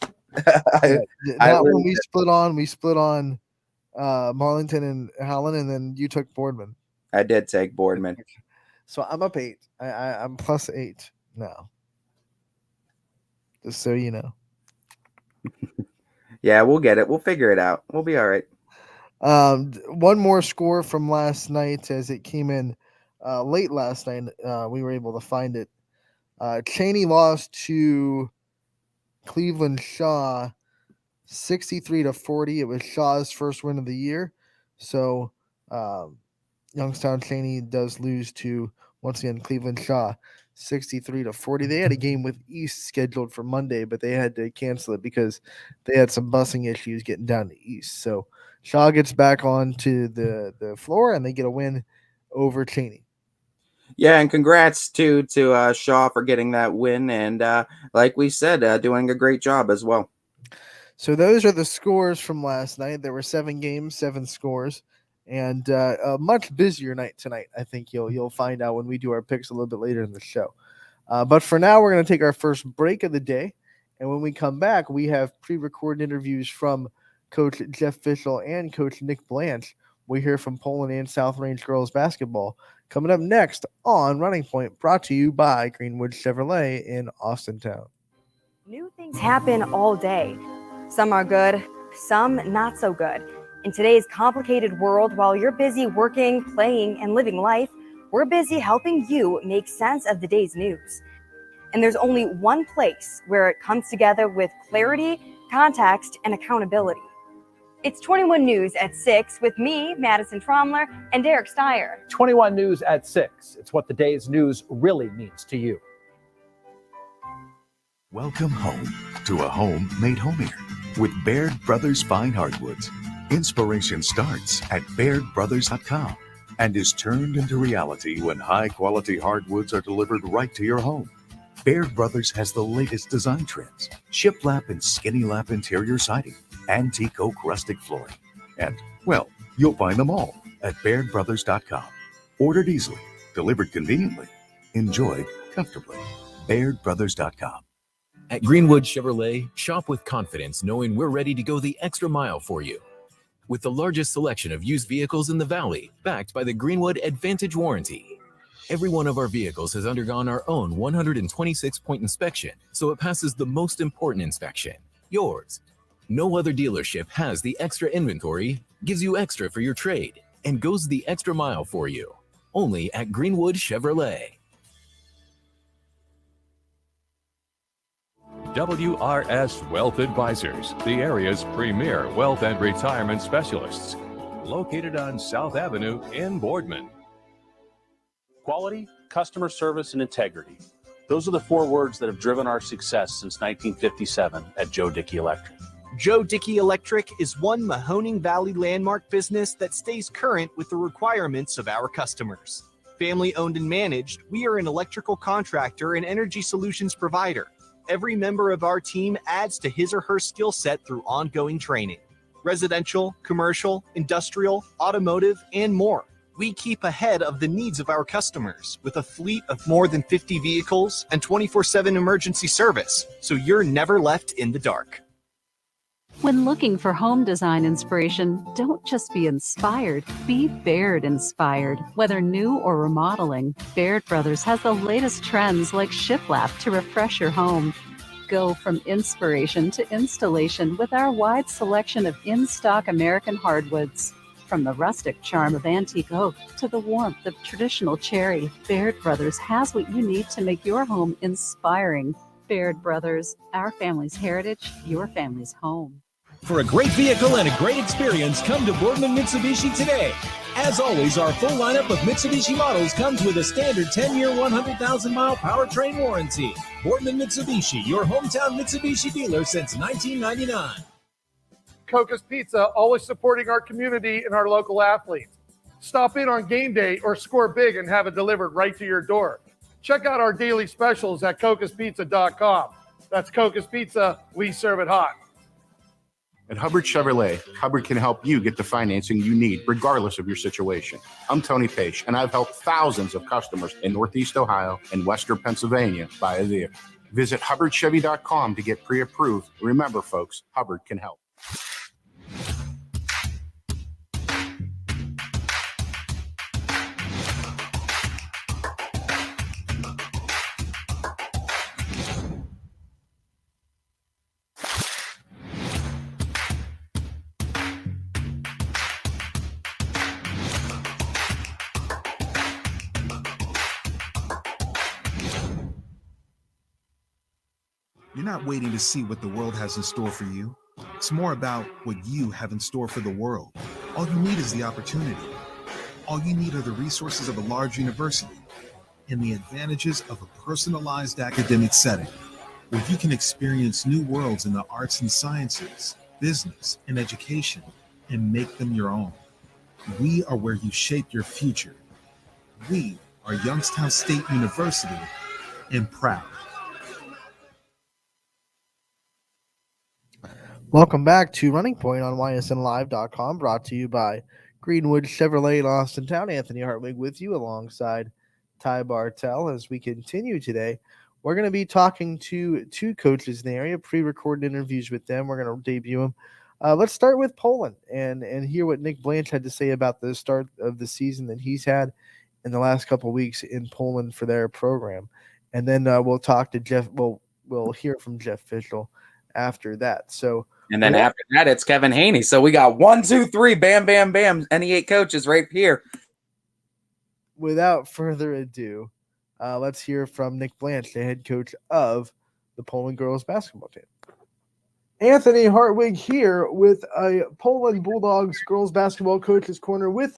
When we split on Marlington and Howland, and then you took Boardman. I did take Boardman. So I'm up 8. I'm plus 8 now. Just so you know. Yeah, we'll get it. We'll figure it out. We'll be all right. One more score from last night as it came in late last night. We were able to find it. Cheney lost to Cleveland Shaw 63-40. It was Shaw's first win of the year. So Youngstown Cheney does lose to, once again, Cleveland Shaw 63-40. They had a game with East scheduled for Monday, but they had to cancel it because they had some busing issues getting down to East. So Shaw gets back onto the floor and they get a win over Cheney. Yeah, and congrats to Shaw for getting that win, and like we said, doing a great job as well. So those are the scores from last night. There were 7 games, 7 scores, and a much busier night tonight. I think you'll find out when we do our picks a little bit later in the show. But for now, we're going to take our first break of the day, and when we come back, we have pre-recorded interviews from Coach Jeff Fischel and Coach Nick Blanche. We hear from Poland and South Range girls basketball coming up next on Running Point, brought to you by Greenwood Chevrolet in Austintown. New things happen all day. Some are good, some not so good. In today's complicated world, while you're busy working, playing, and living life, we're busy helping you make sense of the day's news. And there's only one place where it comes together with clarity, context, and accountability. It's 21 News at 6 with me, Madison Tromler, and Derek Steyer. 21 News at 6. It's what the day's news really means to you. Welcome home to a home made homier with Baird Brothers Fine Hardwoods. Inspiration starts at BairdBrothers.com and is turned into reality when high-quality hardwoods are delivered right to your home. Baird Brothers has the latest design trends: shiplap and skinny lap interior siding, antique oak rustic flooring. And, well, you'll find them all at BairdBrothers.com. Ordered easily, delivered conveniently, enjoyed comfortably. BairdBrothers.com. At Greenwood Chevrolet, shop with confidence knowing we're ready to go the extra mile for you. With the largest selection of used vehicles in the Valley, backed by the Greenwood Advantage Warranty. Every one of our vehicles has undergone our own 126-point inspection, so it passes the most important inspection, yours. No other dealership has the extra inventory, gives you extra for your trade, and goes the extra mile for you. Only at Greenwood Chevrolet. WRS Wealth Advisors, the area's premier wealth and retirement specialists. Located on South Avenue in Boardman. Quality, customer service, and integrity. Those are the 4 words that have driven our success since 1957 at Joe Dickey Electric. Joe Dickey Electric is one Mahoning Valley landmark business that stays current with the requirements of our customers. Family owned and managed, we are an electrical contractor and energy solutions provider. Every member of our team adds to his or her skill set through ongoing training. Residential, commercial, industrial, automotive, and more. We keep ahead of the needs of our customers with a fleet of more than 50 vehicles and 24/7 emergency service, so you're never left in the dark. When looking for home design inspiration, don't just be inspired, be Baird inspired. Whether new or remodeling, Baird Brothers has the latest trends like shiplap to refresh your home. Go from inspiration to installation with our wide selection of in-stock American hardwoods. From the rustic charm of antique oak to the warmth of traditional cherry, Baird Brothers has what you need to make your home inspiring. Baird Brothers, our family's heritage, your family's home. For a great vehicle and a great experience, come to Boardman Mitsubishi today. As always, our full lineup of Mitsubishi models comes with a standard 10-year, 100,000-mile powertrain warranty. Boardman Mitsubishi, your hometown Mitsubishi dealer since 1999. Coca's Pizza, always supporting our community and our local athletes. Stop in on game day or score big and have it delivered right to your door. Check out our daily specials at cocaspizza.com. That's Coca's Pizza, we serve it hot. At Hubbard Chevrolet, Hubbard can help you get the financing you need, regardless of your situation. I'm Tony Page, and I've helped thousands of customers in Northeast Ohio and Western Pennsylvania buy a vehicle. Visit HubbardChevy.com to get pre-approved. Remember, folks, Hubbard can help. You're not waiting to see what the world has in store for you. It's more about what you have in store for the world. All you need is the opportunity. All you need are the resources of a large university and the advantages of a personalized academic setting where you can experience new worlds in the arts and sciences, business, and education and make them your own. We are where you shape your future. We are Youngstown State University and proud. Welcome back to Running Point on ysnlive.com, brought to you by Greenwood Chevrolet in Austintown. Anthony Hartwig with you alongside Ty Bartell. As we continue today, we're going to be talking to two coaches in the area, pre-recorded interviews with them. We're going to debut them. Let's start with Poland and hear what Nick Blanche had to say about the start of the season that he's had in the last couple of weeks in Poland for their program. And then we'll talk to Jeff. We'll hear from Jeff Fischel after that. So, and then after that, it's Kevin Haney. So we got 1, 2, 3, bam, bam, bam. NE8 coaches right here. Without further ado, let's hear from Nick Blanche, the head coach of the Poland girls basketball team. Anthony Hartwig here with a Poland Bulldogs girls basketball coach's corner with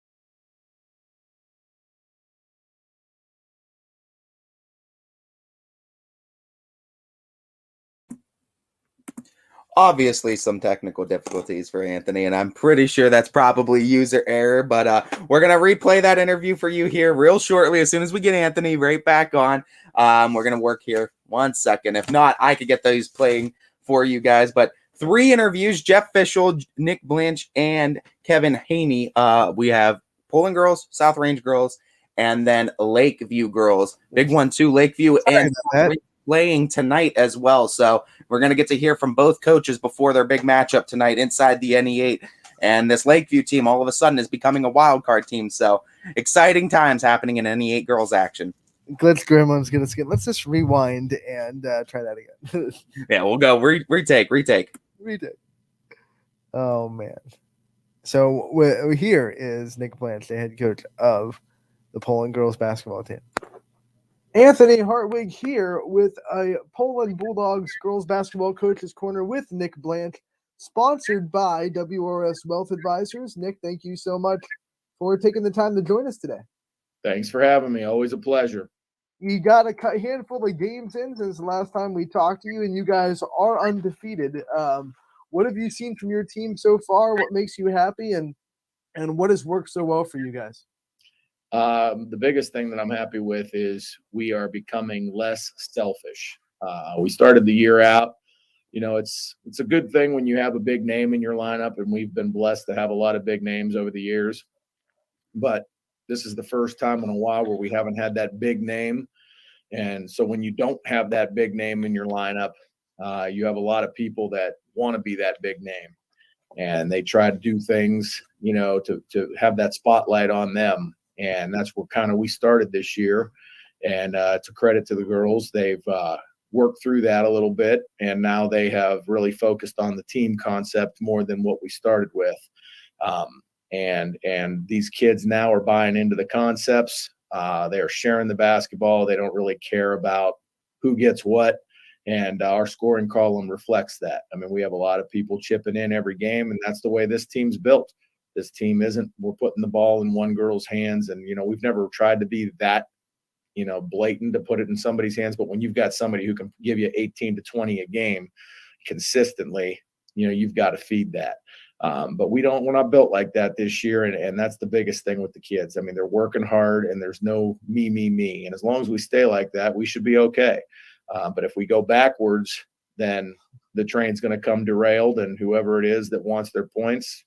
obviously some technical difficulties for Anthony, and I'm pretty sure that's probably user error, but we're going to replay that interview for you here real shortly as soon as we get Anthony right back on. We're going to work here 1 second. If not, I could get those playing for you guys, but 3 interviews, Jeff Fischel, Nick Blanche, and Kevin Haney. We have Poland girls, South Range girls, and then Lakeview girls. Big one too, Lakeview, and playing tonight as well. So we're going to get to hear from both coaches before their big matchup tonight inside the NE8. And this Lakeview team all of a sudden is becoming a wild card team. So exciting times happening in NE8 girls action. Glitch Gremlin's going to skip. Let's just rewind and try that again. Yeah, we'll go. Retake. Oh, man. So here is Nick Blanche, the head coach of the Poland girls basketball team. Anthony Hartwig here with a Poland Bulldogs girls basketball coach's corner with Nick Blanche, sponsored by WRS Wealth Advisors. Nick, thank you so much for taking the time to join us today. Thanks for having me. Always a pleasure. You got a handful of games in since the last time we talked to you, and you guys are undefeated. What have you seen from your team so far? What makes you happy, and what has worked so well for you guys? The biggest thing that I'm happy with is we are becoming less selfish. We started the year out, it's a good thing when you have a big name in your lineup, and we've been blessed to have a lot of big names over the years. But this is the first time in a while where we haven't had that big name. And so when you don't have that big name in your lineup, you have a lot of people that want to be that big name. And they try to do things, to have that spotlight on them. And that's where we started this year. And it's a credit to the girls. They've worked through that a little bit. And now they have really focused on the team concept more than what we started with. And these kids now are buying into the concepts. They are sharing the basketball. They don't really care about who gets what. And our scoring column reflects that. I mean, we have a lot of people chipping in every game, and that's the way this team's built. This team we're putting the ball in one girl's hands. And, we've never tried to be that, blatant to put it in somebody's hands. But when you've got somebody who can give you 18 to 20 a game consistently, you've got to feed that. But we're not built like that this year. And that's the biggest thing with the kids. I mean, they're working hard and there's no me. And as long as we stay like that, we should be okay. But if we go backwards, then the train's going to come derailed, and whoever it is that wants their points,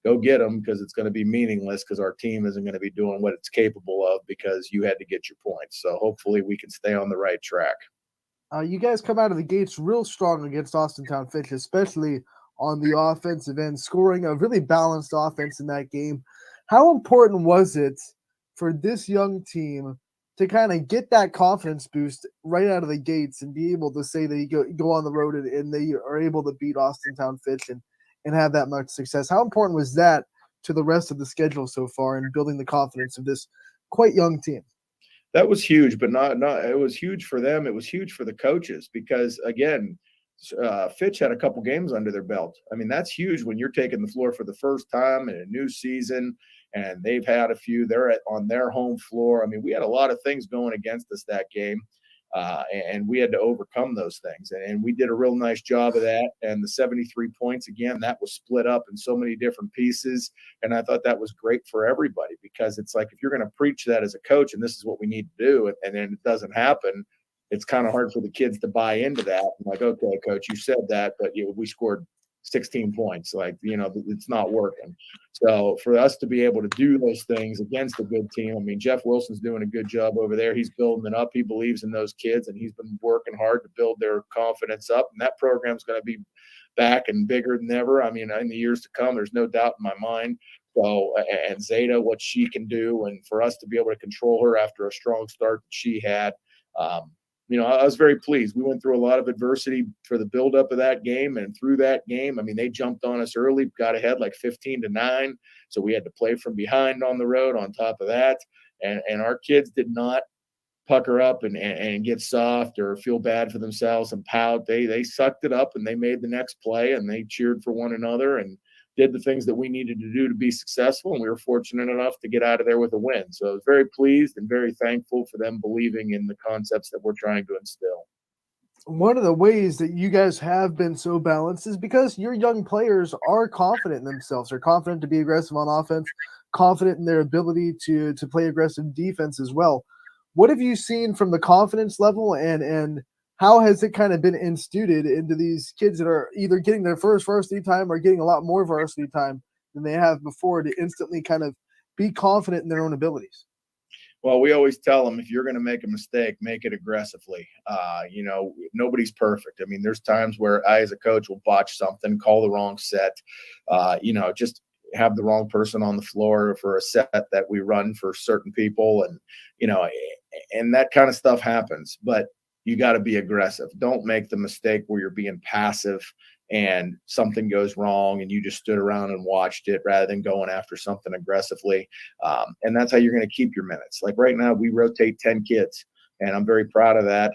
go get them, because it's going to be meaningless, because our team isn't going to be doing what it's capable of because you had to get your points. So hopefully we can stay on the right track. You guys come out of the gates real strong against Austintown Fitch, especially on the offensive end, scoring a really balanced offense in that game. How important was it for this young team to kind of get that confidence boost right out of the gates and be able to say they go on the road and they are able to beat Austintown Fitch and have that much success? How important was that to the rest of the schedule so far in building the confidence of this quite young team? That was huge, but not it was huge for them. It was huge for the coaches because, again, Fitch had a couple games under their belt. I mean, that's huge when you're taking the floor for the first time in a new season, and they've had a few. They're on their home floor. I mean, we had a lot of things going against us that game, and we had to overcome those things. And we did a real nice job of that. And the 73 points, again, that was split up in so many different pieces. And I thought that was great for everybody, because it's like, if you're going to preach that as a coach and this is what we need to do, and then it doesn't happen, it's kind of hard for the kids to buy into that. I'm like, okay, coach, you said that, but we scored 16 points. Like, it's not working. So for us to be able to do those things against a good team, I mean, Jeff Wilson's doing a good job over there. He's building it up. He believes in those kids, and he's been working hard to build their confidence up. And that program's going to be back and bigger than ever. I mean, in the years to come, there's no doubt in my mind. So, and Zeta, what she can do, and for us to be able to control her after a strong start that she had, I was very pleased. We went through a lot of adversity for the buildup of that game, and through that game, I mean, they jumped on us early, got ahead like 15-9. So we had to play from behind on the road on top of that. And our kids did not pucker up and get soft or feel bad for themselves and pout. They sucked it up, and they made the next play, and they cheered for one another and did the things that we needed to do to be successful. And we were fortunate enough to get out of there with a win. So I was very pleased and very thankful for them believing in the concepts that we're trying to instill. One of the ways that you guys have been so balanced is because your young players are confident in themselves. They're confident to be aggressive on offense, confident in their ability to play aggressive defense as well. What have you seen from the confidence level, and how has it kind of been instilled into these kids that are either getting their first varsity time or getting a lot more varsity time than they have before, to instantly kind of be confident in their own abilities? Well, we always tell them, if you're going to make a mistake, make it aggressively. Nobody's perfect. I mean, there's times where I, as a coach, will botch something, call the wrong set, just have the wrong person on the floor for a set that we run for certain people. And that kind of stuff happens, but you got to be aggressive. Don't make the mistake where you're being passive and something goes wrong and you just stood around and watched it rather than going after something aggressively. And that's how you're going to keep your minutes. Like right now, we rotate 10 kids, and I'm very proud of that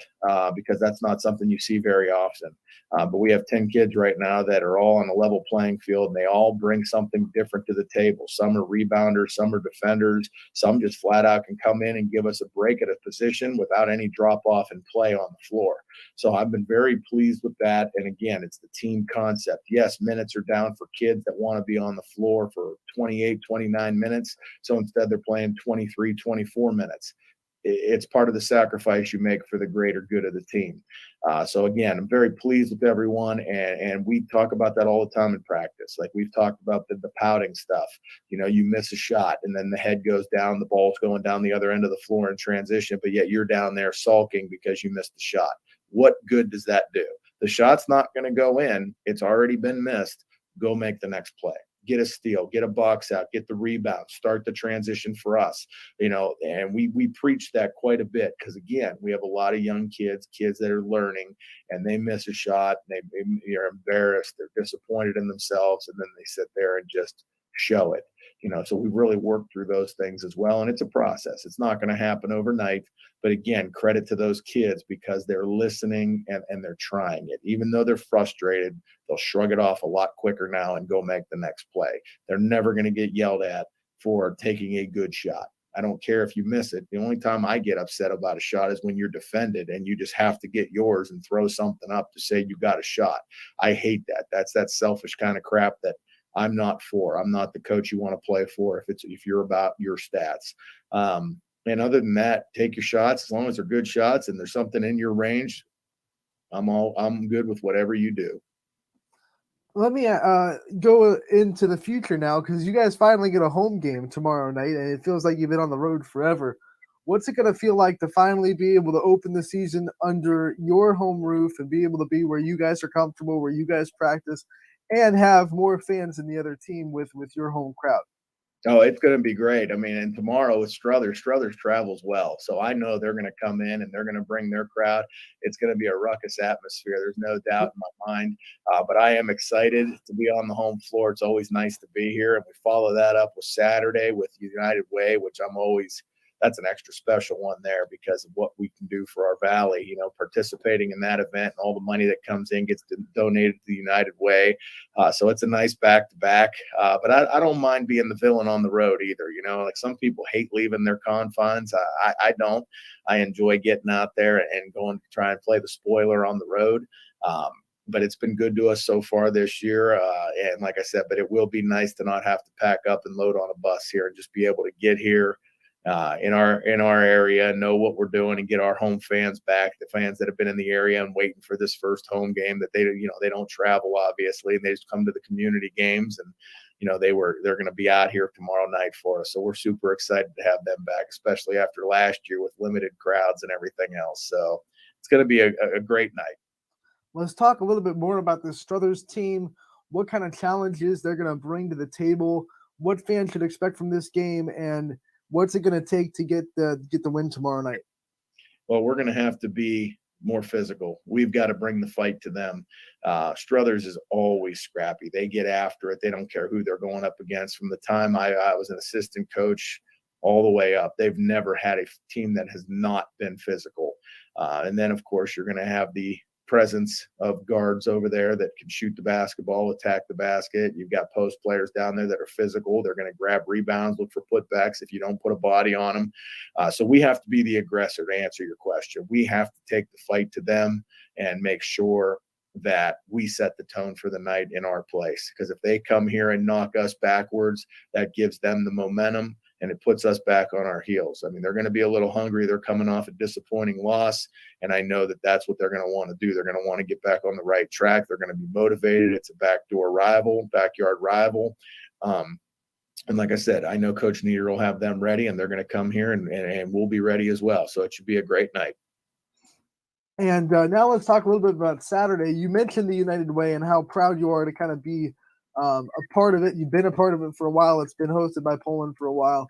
because that's not something you see very often. But we have 10 kids right now that are all on a level playing field, and they all bring something different to the table. Some are rebounders, some are defenders, some just flat out can come in and give us a break at a position without any drop off and play on the floor. So I've been very pleased with that. And again, it's the team concept. Yes, minutes are down for kids that want to be on the floor for 28, 29 minutes. So instead they're playing 23, 24 minutes. It's part of the sacrifice you make for the greater good of the team. So again, I'm very pleased with everyone, and we talk about that all the time in practice. Like we've talked about the pouting stuff. You miss a shot, and then the head goes down, the ball's going down the other end of the floor in transition, but yet you're down there sulking because you missed the shot. What good does that do? The shot's not going to go in. It's already been missed. Go make the next play. Get a steal, get a box out, get the rebound, start the transition for us, and we preach that quite a bit because, again, we have a lot of young kids that are learning, and they miss a shot, and they're embarrassed, they're disappointed in themselves, and then they sit there and just show it. So we really worked through those things as well, and it's a process. It's not going to happen overnight, but again, credit to those kids because they're listening and they're trying it. Even though they're frustrated, they'll shrug it off a lot quicker now and go make the next play. They're never going to get yelled at for taking a good shot. I don't care if you miss it. The only time I get upset about a shot is when you're defended and you just have to get yours and throw something up to say you got a shot. I hate that. That's that selfish kind of crap that I'm not for. I'm not the coach you want to play for if you're about your stats. And other than that, take your shots as long as they're good shots and there's something in your range. I'm good with whatever you do. Let me go into the future now, because you guys finally get a home game tomorrow night, and it feels like you've been on the road forever. What's it going to feel like to finally be able to open the season under your home roof and be able to be where you guys are comfortable, where you guys practice, and have more fans than the other team with your home crowd? Oh, it's going to be great. I mean, and tomorrow with Struthers travels well. So I know they're going to come in and they're going to bring their crowd. It's going to be a ruckus atmosphere. There's no doubt in my mind. But I am excited to be on the home floor. It's always nice to be here. And we follow that up with Saturday with United Way, which I'm always that's an extra special one there because of what we can do for our valley. You know, participating in that event and all the money that comes in gets donated to the United Way. So it's a nice back-to-back. But I don't mind being the villain on the road either. You know, like some people hate leaving their confines. I don't. I enjoy getting out there and going to try and play the spoiler on the road. But it's been good to us so far this year. And like I said, but it will be nice to not have to pack up and load on a bus here and just be able to get here in our area, know what we're doing, and get our home fans back, the fans that have been in the area and waiting for this first home game that they don't travel, obviously, and they just come to the community games. And they're going to be out here tomorrow night for us. So we're super excited to have them back, especially after last year with limited crowds and everything else. So it's going to be a great night. Let's talk a little bit more about the Struthers team. What kind of challenges they're going to bring to the table? What fans should expect from this game, and what's it going to take to get the win tomorrow night? Well, we're going to have to be more physical. We've got to bring the fight to them. Struthers is always scrappy. They get after it. They don't care who they're going up against. From the time I was an assistant coach all the way up, they've never had a team that has not been physical. And then, of course, you're going to have the presence of guards over there that can shoot the basketball, attack the basket. You've got post players down there that are physical. They're going to grab rebounds, look for putbacks if you don't put a body on them. So we have to be the aggressor to answer your question. We have to take the fight to them and make sure that we set the tone for the night in our place. Because if they come here and knock us backwards, that gives them the momentum and it puts us back on our heels. I mean, they're going to be a little hungry. They're coming off a disappointing loss, and I know that that's what they're going to want to do. They're going to want to get back on the right track. They're going to be motivated. It's a backyard rival. And like I said, I know Coach Nieder will have them ready, and they're going to come here, and we'll be ready as well. So it should be a great night. And now let's talk a little bit about Saturday. You mentioned the United Way and how proud you are to kind of be a part of it. You've been a part of it for a while. It's been hosted by Poland for a while.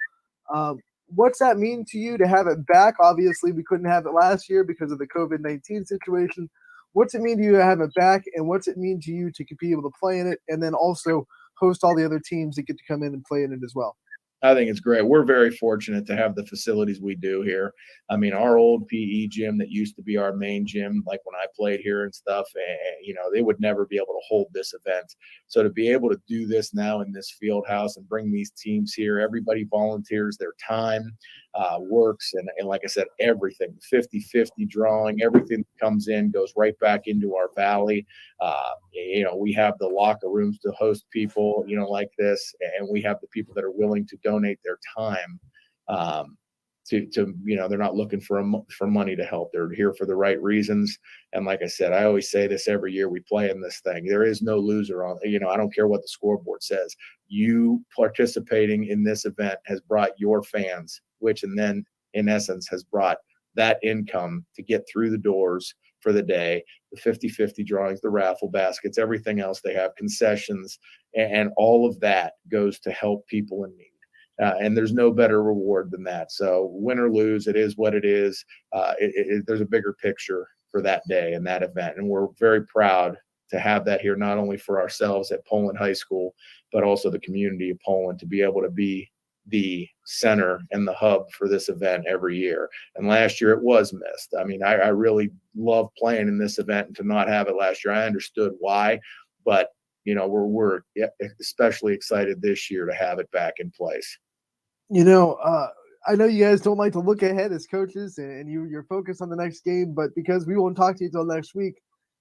What's that mean to you to have it back? Obviously, we couldn't have it last year because of the COVID-19 situation. What's it mean to you to have it back, and what's it mean to you to be able to play in it and then also host all the other teams that get to come in and play in it as well? I think it's great. We're very fortunate to have the facilities we do here. I mean, our old PE gym that used to be our main gym, like when I played here and stuff, they would never be able to hold this event. So to be able to do this now in this field house and bring these teams here, everybody volunteers their time, works. And like I said, everything, 50-50 drawing, everything that comes in goes right back into our valley. We have the locker rooms to host people, like this, and we have the people that are willing to donate their time they're not looking for money to help. They're here for the right reasons. And like I said, I always say this every year we play in this thing. There is no loser on, I don't care what the scoreboard says. You participating in this event has brought your fans, which and then in essence has brought that income to get through the doors for the day, the 50-50 drawings, the raffle baskets, everything else they have, concessions, and all of that goes to help people in need. And there's no better reward than that. So win or lose, it is what it is. There's a bigger picture for that day and that event. And we're very proud to have that here, not only for ourselves at Poland High School, but also the community of Poland to be able to be the center and the hub for this event every year. And last year it was missed. I mean, I really love playing in this event, and to not have it last year, I understood why, but we're especially excited this year to have it back in place. I know you guys don't like to look ahead as coaches, and you're focused on the next game, but because we won't talk to you until next week,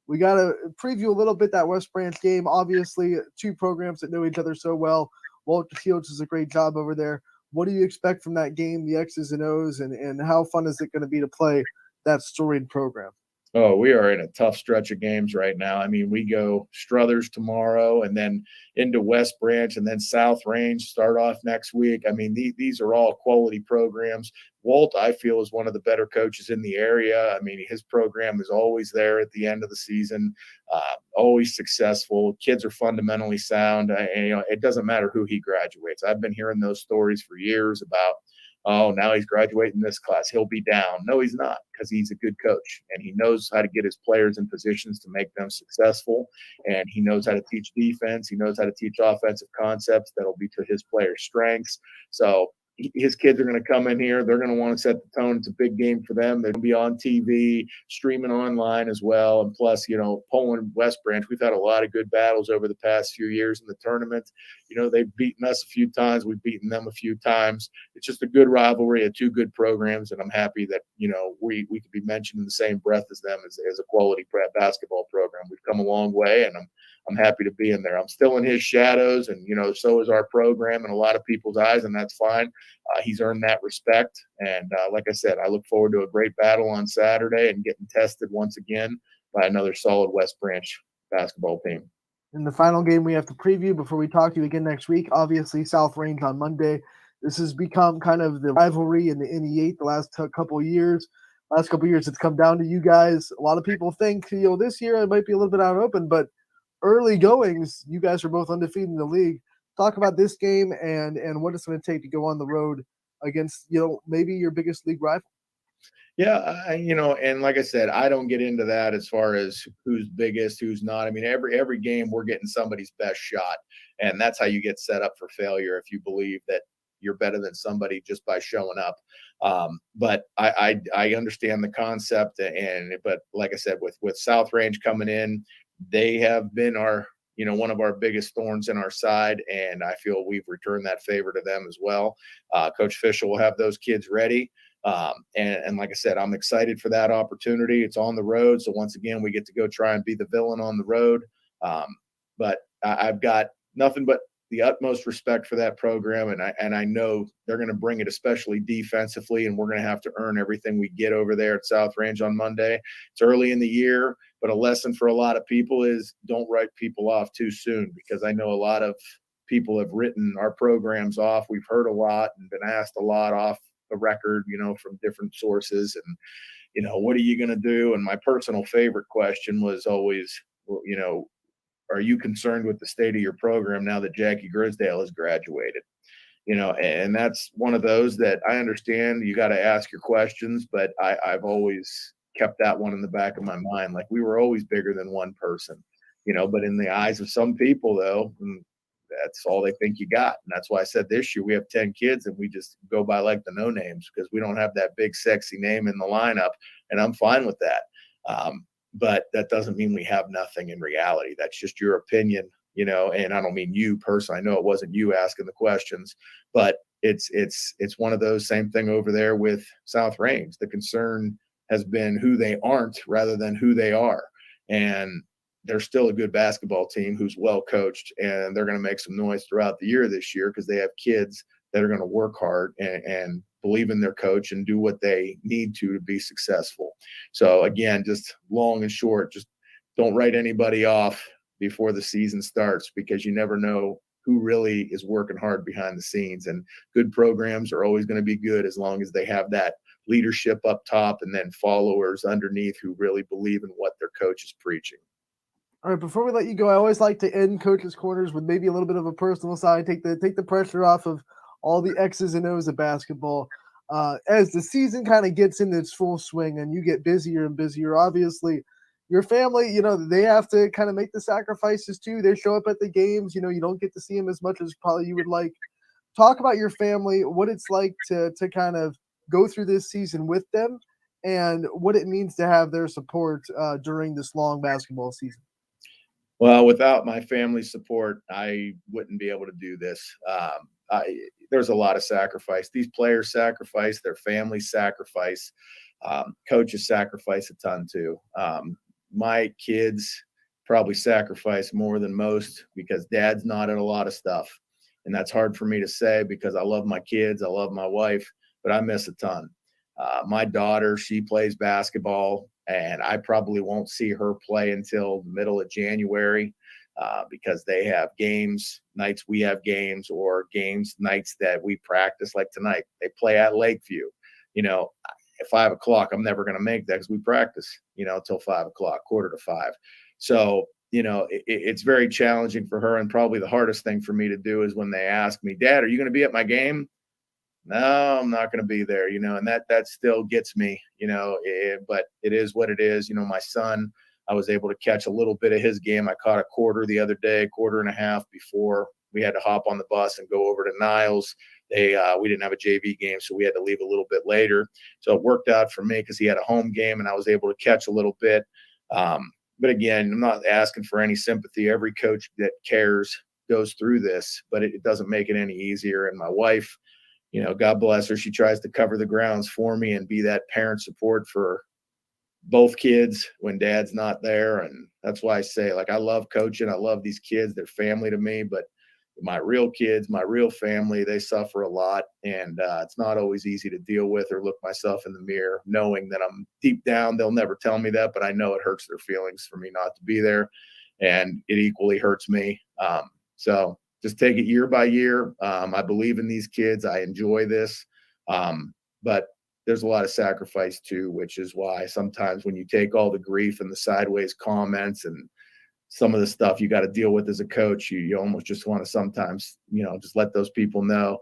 we got to preview a little bit that West Branch game. Obviously, two programs that know each other so well. Walter Fields does a great job over there. What do you expect from that game, the X's and O's, and how fun is it going to be to play that storied program? Oh, we are in a tough stretch of games right now. I mean, we go Struthers tomorrow and then into West Branch and then South Range start off next week. I mean, these are all quality programs. Walt, I feel, is one of the better coaches in the area. I mean, his program is always there at the end of the season, always successful. Kids are fundamentally sound. It doesn't matter who he graduates. I've been hearing those stories for years about, oh, now he's graduating this class, he'll be down. No, he's not, because he's a good coach, and he knows how to get his players in positions to make them successful, and he knows how to teach defense. He knows how to teach offensive concepts that'll be to his players' strengths. So his kids are going to come in here. They're going to want to set the tone. It's a big game for them. They're going to be on TV, streaming online as well. And plus, Poland, West Branch, we've had a lot of good battles over the past few years in the tournament. They've beaten us a few times. We've beaten them a few times. It's just a good rivalry of two good programs. And I'm happy that, we could be mentioned in the same breath as them as a quality basketball program. We've come a long way, and I'm happy to be in there. I'm still in his shadows, and, so is our program in a lot of people's eyes, and that's fine. He's earned that respect. And like I said, I look forward to a great battle on Saturday and getting tested once again by another solid West Branch basketball team. In the final game we have to preview before we talk to you again next week, obviously South Range on Monday. This has become kind of the rivalry in the NE8 the last couple of years. Last couple of years, it's come down to you guys. A lot of people think, this year it might be a little bit out open, but early goings, you guys are both undefeated in the league. Talk about this game and what it's going to take to go on the road against, maybe your biggest league rival. Yeah, and like I said, I don't get into that as far as who's biggest, who's not. I mean, every game we're getting somebody's best shot, and that's how you get set up for failure if you believe that you're better than somebody just by showing up. But I understand the concept, but like I said, with South Range coming in, they have been one of our biggest thorns in our side, and I feel we've returned that favor to them as well. Coach Fisher will have those kids ready. And like I said, I'm excited for that opportunity. It's on the road. So once again, we get to go try and be the villain on the road. But I've got nothing but the utmost respect for that program. And I know they're going to bring it, especially defensively. And we're going to have to earn everything we get over there at South Range on Monday. It's early in the year, but a lesson for a lot of people is don't write people off too soon, because I know a lot of people have written our programs off. We've heard a lot and been asked a lot off the record, from different sources. And, what are you going to do? And my personal favorite question was always, are you concerned with the state of your program now that Jackie Grisdale has graduated? And that's one of those that I understand you got to ask your questions, but I've always kept that one in the back of my mind. Like, we were always bigger than one person, but in the eyes of some people, though, that's all they think you got. And that's why I said this year we have 10 kids and we just go by like the no names, because we don't have that big sexy name in the lineup, and I'm fine with that. But that doesn't mean we have nothing in reality. That's just your opinion, and I don't mean you personally. I know it wasn't you asking the questions, but it's one of those. Same thing over there with South Range. The concern has been who they aren't rather than who they are. And they're still a good basketball team who's well coached, and they're going to make some noise throughout the year this year because they have kids that are going to work hard and believe in their coach and do what they need to be successful. So again, just long and short, just don't write anybody off before the season starts, because you never know who really is working hard behind the scenes. And good programs are always going to be good as long as they have that leadership up top and then followers underneath who really believe in what their coach is preaching. All right, before we let you go, I always like to end Coach's Corners with maybe a little bit of a personal side, take the pressure off of all the X's and O's of basketball. As the season kind of gets into its full swing and you get busier and busier, obviously, your family, they have to kind of make the sacrifices too. They show up at the games. You don't get to see them as much as probably you would like. Talk about your family, what it's like to kind of go through this season with them, and what it means to have their support during this long basketball season. Well, without my family's support, I wouldn't be able to do this. There's a lot of sacrifice. These players sacrifice, their families sacrifice, coaches sacrifice a ton too. My kids probably sacrifice more than most because dad's not at a lot of stuff. And that's hard for me to say because I love my kids, I love my wife, but I miss a ton. My daughter, she plays basketball, and I probably won't see her play until the middle of January because they have games nights, we have games, or games nights that we practice. Like tonight, they play at Lakeview. At 5 o'clock, I'm never going to make that because we practice, till 5 o'clock, 4:45. So, it's very challenging for her. And probably the hardest thing for me to do is when they ask me, Dad, are you going to be at my game? No, I'm not going to be there, and that still gets me, but it is what it is. My son, I was able to catch a little bit of his game. I caught a quarter the other day, quarter and a half before we had to hop on the bus and go over to Niles. We didn't have a JV game, so we had to leave a little bit later. So it worked out for me because he had a home game and I was able to catch a little bit. But again, I'm not asking for any sympathy. Every coach that cares goes through this, but it doesn't make it any easier. And my wife, God bless her, she tries to cover the grounds for me and be that parent support for both kids when dad's not there. And that's why I say, like, I love coaching. I love these kids. They're family to me, but my real kids, my real family, they suffer a lot. And it's not always easy to deal with or look myself in the mirror, knowing that I'm deep down. They'll never tell me that, but I know it hurts their feelings for me not to be there. And it equally hurts me. So just take it year by year. I believe in these kids. I enjoy this. But there's a lot of sacrifice too, which is why sometimes when you take all the grief and the sideways comments and some of the stuff you got to deal with as a coach, you almost just want to sometimes, just let those people know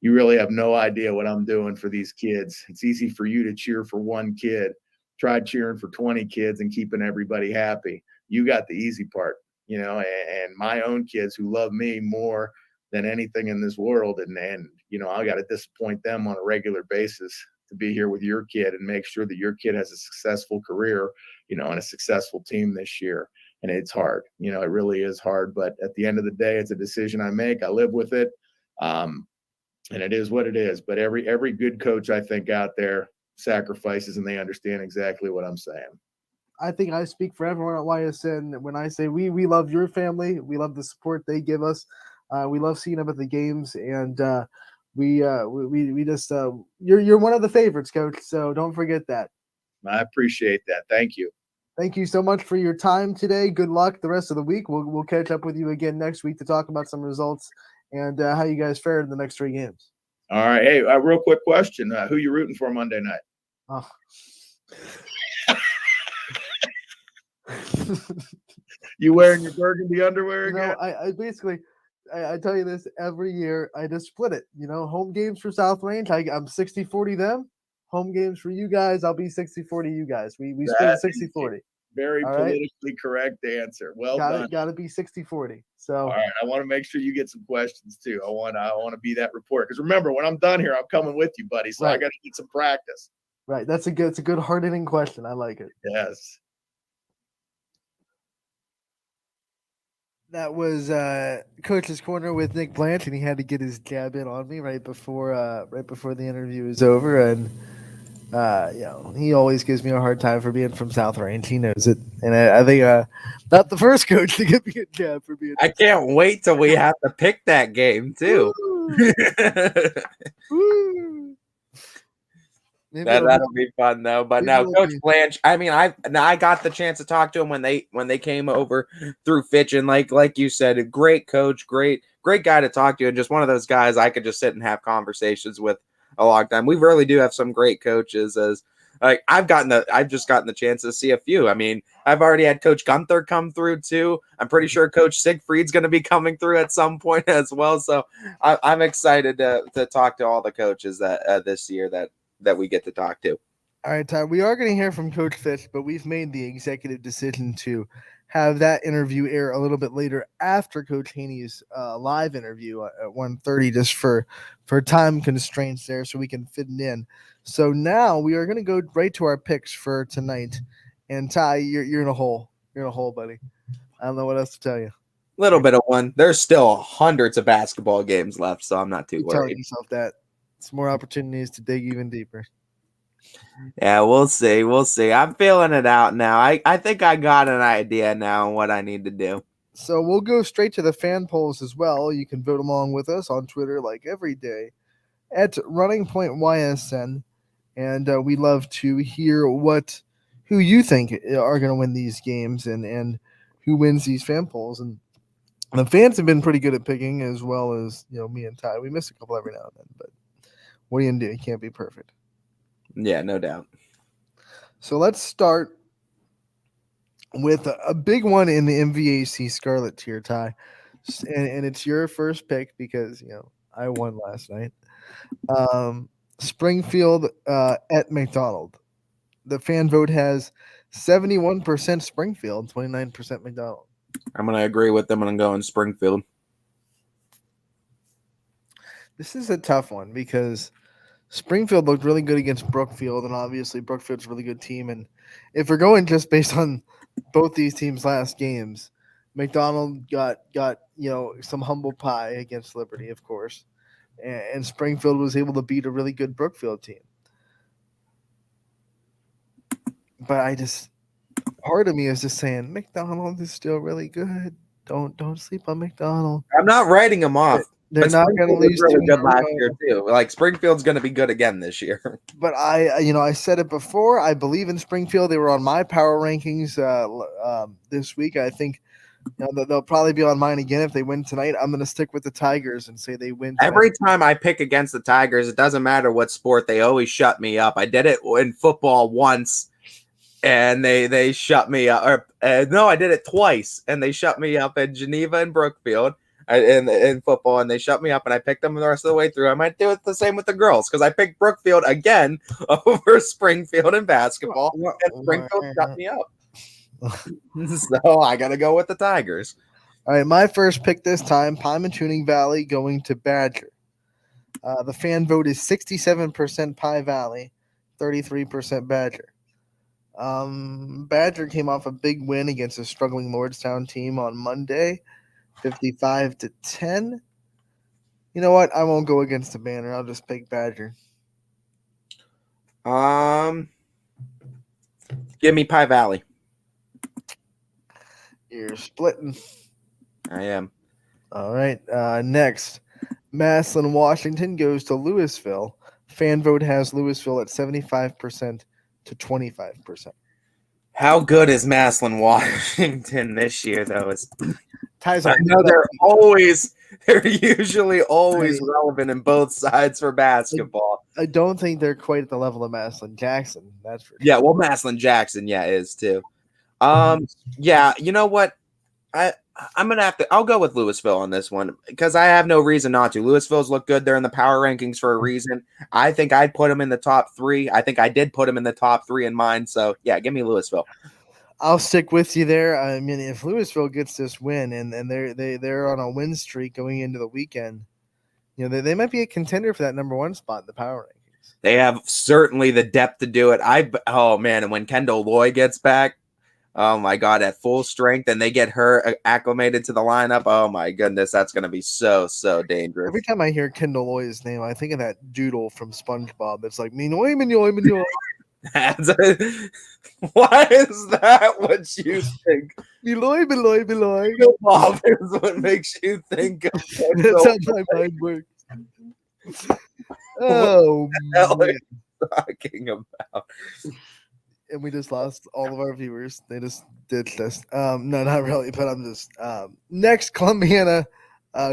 you really have no idea what I'm doing for these kids. It's easy for you to cheer for one kid. Try cheering for 20 kids and keeping everybody happy. You got the easy part, and my own kids who love me more than anything in this world. And I got to disappoint them on a regular basis to be here with your kid and make sure that your kid has a successful career, and a successful team this year. And it's hard, it really is hard. But at the end of the day, it's a decision I make. I live with it. And it is what it is. But every good coach, I think, out there sacrifices, and they understand exactly what I'm saying. I think I speak for everyone at YSN when I say we love your family. We love the support they give us. We love seeing them at the games, and we just you're one of the favorites, Coach. So don't forget that. I appreciate that. Thank you. Thank you so much for your time today. Good luck the rest of the week. We'll catch up with you again next week to talk about some results and how you guys fared in the next 3 games. All right. Hey, real quick question. Who you rooting for Monday night? Oh. You wearing your burgundy underwear again? I basically I tell you this every year. I just split it. Home games for South Range, I'm 60-40 them. Home games for you guys, I'll be 60-40 you guys. We split 60-40. Very All politically right? correct answer. Well done. Got to be 60-40. So all right, I want to make sure you get some questions too. I want to be that report, because remember, when I'm done here, I'm coming with you, buddy. So I got to get some practice. Right. It's a good hard-hitting question. I like it. Yes. That was Coach's Corner with Nick Blanche, and he had to get his jab in on me right before the interview was over. And he always gives me a hard time for being from South Range. He knows it, and I think not the first coach to give me a jab for being. I can't wait till we have to pick that game too. That'll be fun though. But now, Coach Blanche, I mean, I got the chance to talk to him when they came over through Fitch, and like you said, a great coach, great guy to talk to, and just one of those guys I could just sit and have conversations with a long time. We really do have some great coaches. As like I've just gotten the chance to see a few. I mean, I've already had Coach Gunther come through too. I'm pretty sure Coach Siegfried's going to be coming through at some point as well. So I'm excited to talk to all the coaches that this year that we get to talk to. All right, Ty, we are going to hear from Coach Fitch, but we've made the executive decision to have that interview air a little bit later after Coach Haney's live interview at 1:30, just for time constraints there, so we can fit it in. So now we are going to go right to our picks for tonight. And Ty, you're in a hole. You're in a hole, buddy. I don't know what else to tell you. Little bit of one. There's still hundreds of basketball games left, so I'm not too You're worried. telling yourself that. It's more opportunities to dig even deeper. Yeah, we'll see. We'll see. I'm feeling it out now. I think I got an idea now on what I need to do. So we'll go straight to the fan polls as well. You can vote along with us on Twitter like every day at Running Point YSN. And we love to hear who you think are going to win these games and who wins these fan polls. And the fans have been pretty good at picking, as well as me and Ty. We miss a couple every now and then, but what are you going to do? You can't be perfect. Yeah, no doubt. So let's start with a big one in the MVAC Scarlet tier, Ty. And it's your first pick because, I won last night. Springfield at McDonald. The fan vote has 71% Springfield, 29% McDonald. I'm going to agree with them, and I'm going Springfield. This is a tough one because Springfield looked really good against Brookfield, and obviously Brookfield's a really good team. And if we're going just based on both these teams' last games, McDonald got some humble pie against Liberty, of course, and Springfield was able to beat a really good Brookfield team. But part of me is just saying McDonald is still really good. Don't sleep on McDonald. I'm not writing them off. They're but not going to Springfield was lose really to good last Monroe. year too. Like Springfield's going to be good again this year. But I said it before. I believe in Springfield. They were on my power rankings this week. I think they'll probably be on mine again if they win tonight. I'm going to stick with the Tigers and say they win tonight. Every time I pick against the Tigers, it doesn't matter what sport, they always shut me up. I did it in football once, and they shut me up. No, I did it twice, and they shut me up in Geneva and Brookfield in football, and they shut me up, and I picked them the rest of the way through. I might do it the same with the girls because I picked Brookfield again over Springfield in basketball, and Springfield shut me up. So I got to go with the Tigers. All right, my first pick this time, Pymatuning Valley going to Badger. The fan vote is 67% Pie Valley, 33% Badger. Badger came off a big win against a struggling Lordstown team on Monday, 55-10. You know what? I won't go against the banner. I'll just pick Badger. Give me Pie Valley. You're splitting. I am. All right. Next, Massillon, Washington goes to Louisville. Fan vote has Louisville at 75% to 25%. How good is Massillon, Washington this year, though? I know they're usually always relevant in both sides for basketball. I don't think they're quite at the level of Massillon Jackson. That's for sure. Yeah, well, Massillon Jackson, is too. Yeah, you know what? I'm gonna I'll go with Louisville on this one because I have no reason not to. Louisville's look good. They're in the power rankings for a reason. I think I'd put them in the top 3. I think I did put them in the top 3 in mine. So yeah, give me Louisville. I'll stick with you there. I mean, if Louisville gets this win and they're on a win streak going into the weekend, they might be a contender for that number 1 spot in the power rankings. They have certainly the depth to do it. Oh man, and when Kendall Loy gets back, oh my God, at full strength, and they get her acclimated to the lineup. Oh my goodness, that's going to be so dangerous. Every time I hear Kendall Loy's name, I think of that doodle from SpongeBob. It's like Minoy, Minoy, Minoy. Why is that what you think? Minoy, Minoy, Minoy. Bob is what makes you think of That's how my mind works. Oh, what are you talking about? And we just lost all of our viewers. They just ditched us. No, not really, but I'm just next. Columbiana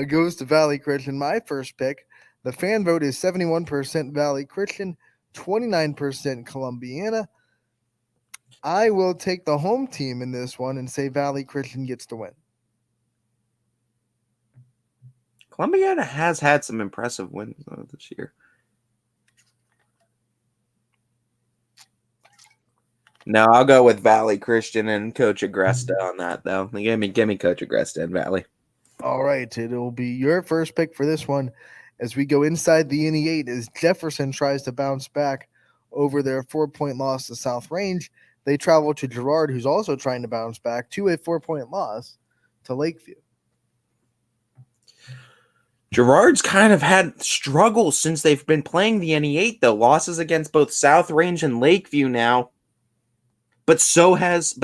goes to Valley Christian. My first pick. The fan vote is 71% Valley Christian, 29% Columbiana. I will take the home team in this one and say Valley Christian gets the win. Columbiana has had some impressive wins this year. No, I'll go with Valley Christian and Coach Agresta on that, though. Give me Coach Agresta and Valley. All right, it'll be your first pick for this one as we go inside the NE8 as Jefferson tries to bounce back over their 4-point loss to South Range. They travel to Girard, who's also trying to bounce back to a 4-point loss to Lakeview. Girard's kind of had struggles since they've been playing the NE8, though. Losses against both South Range and Lakeview now. But so has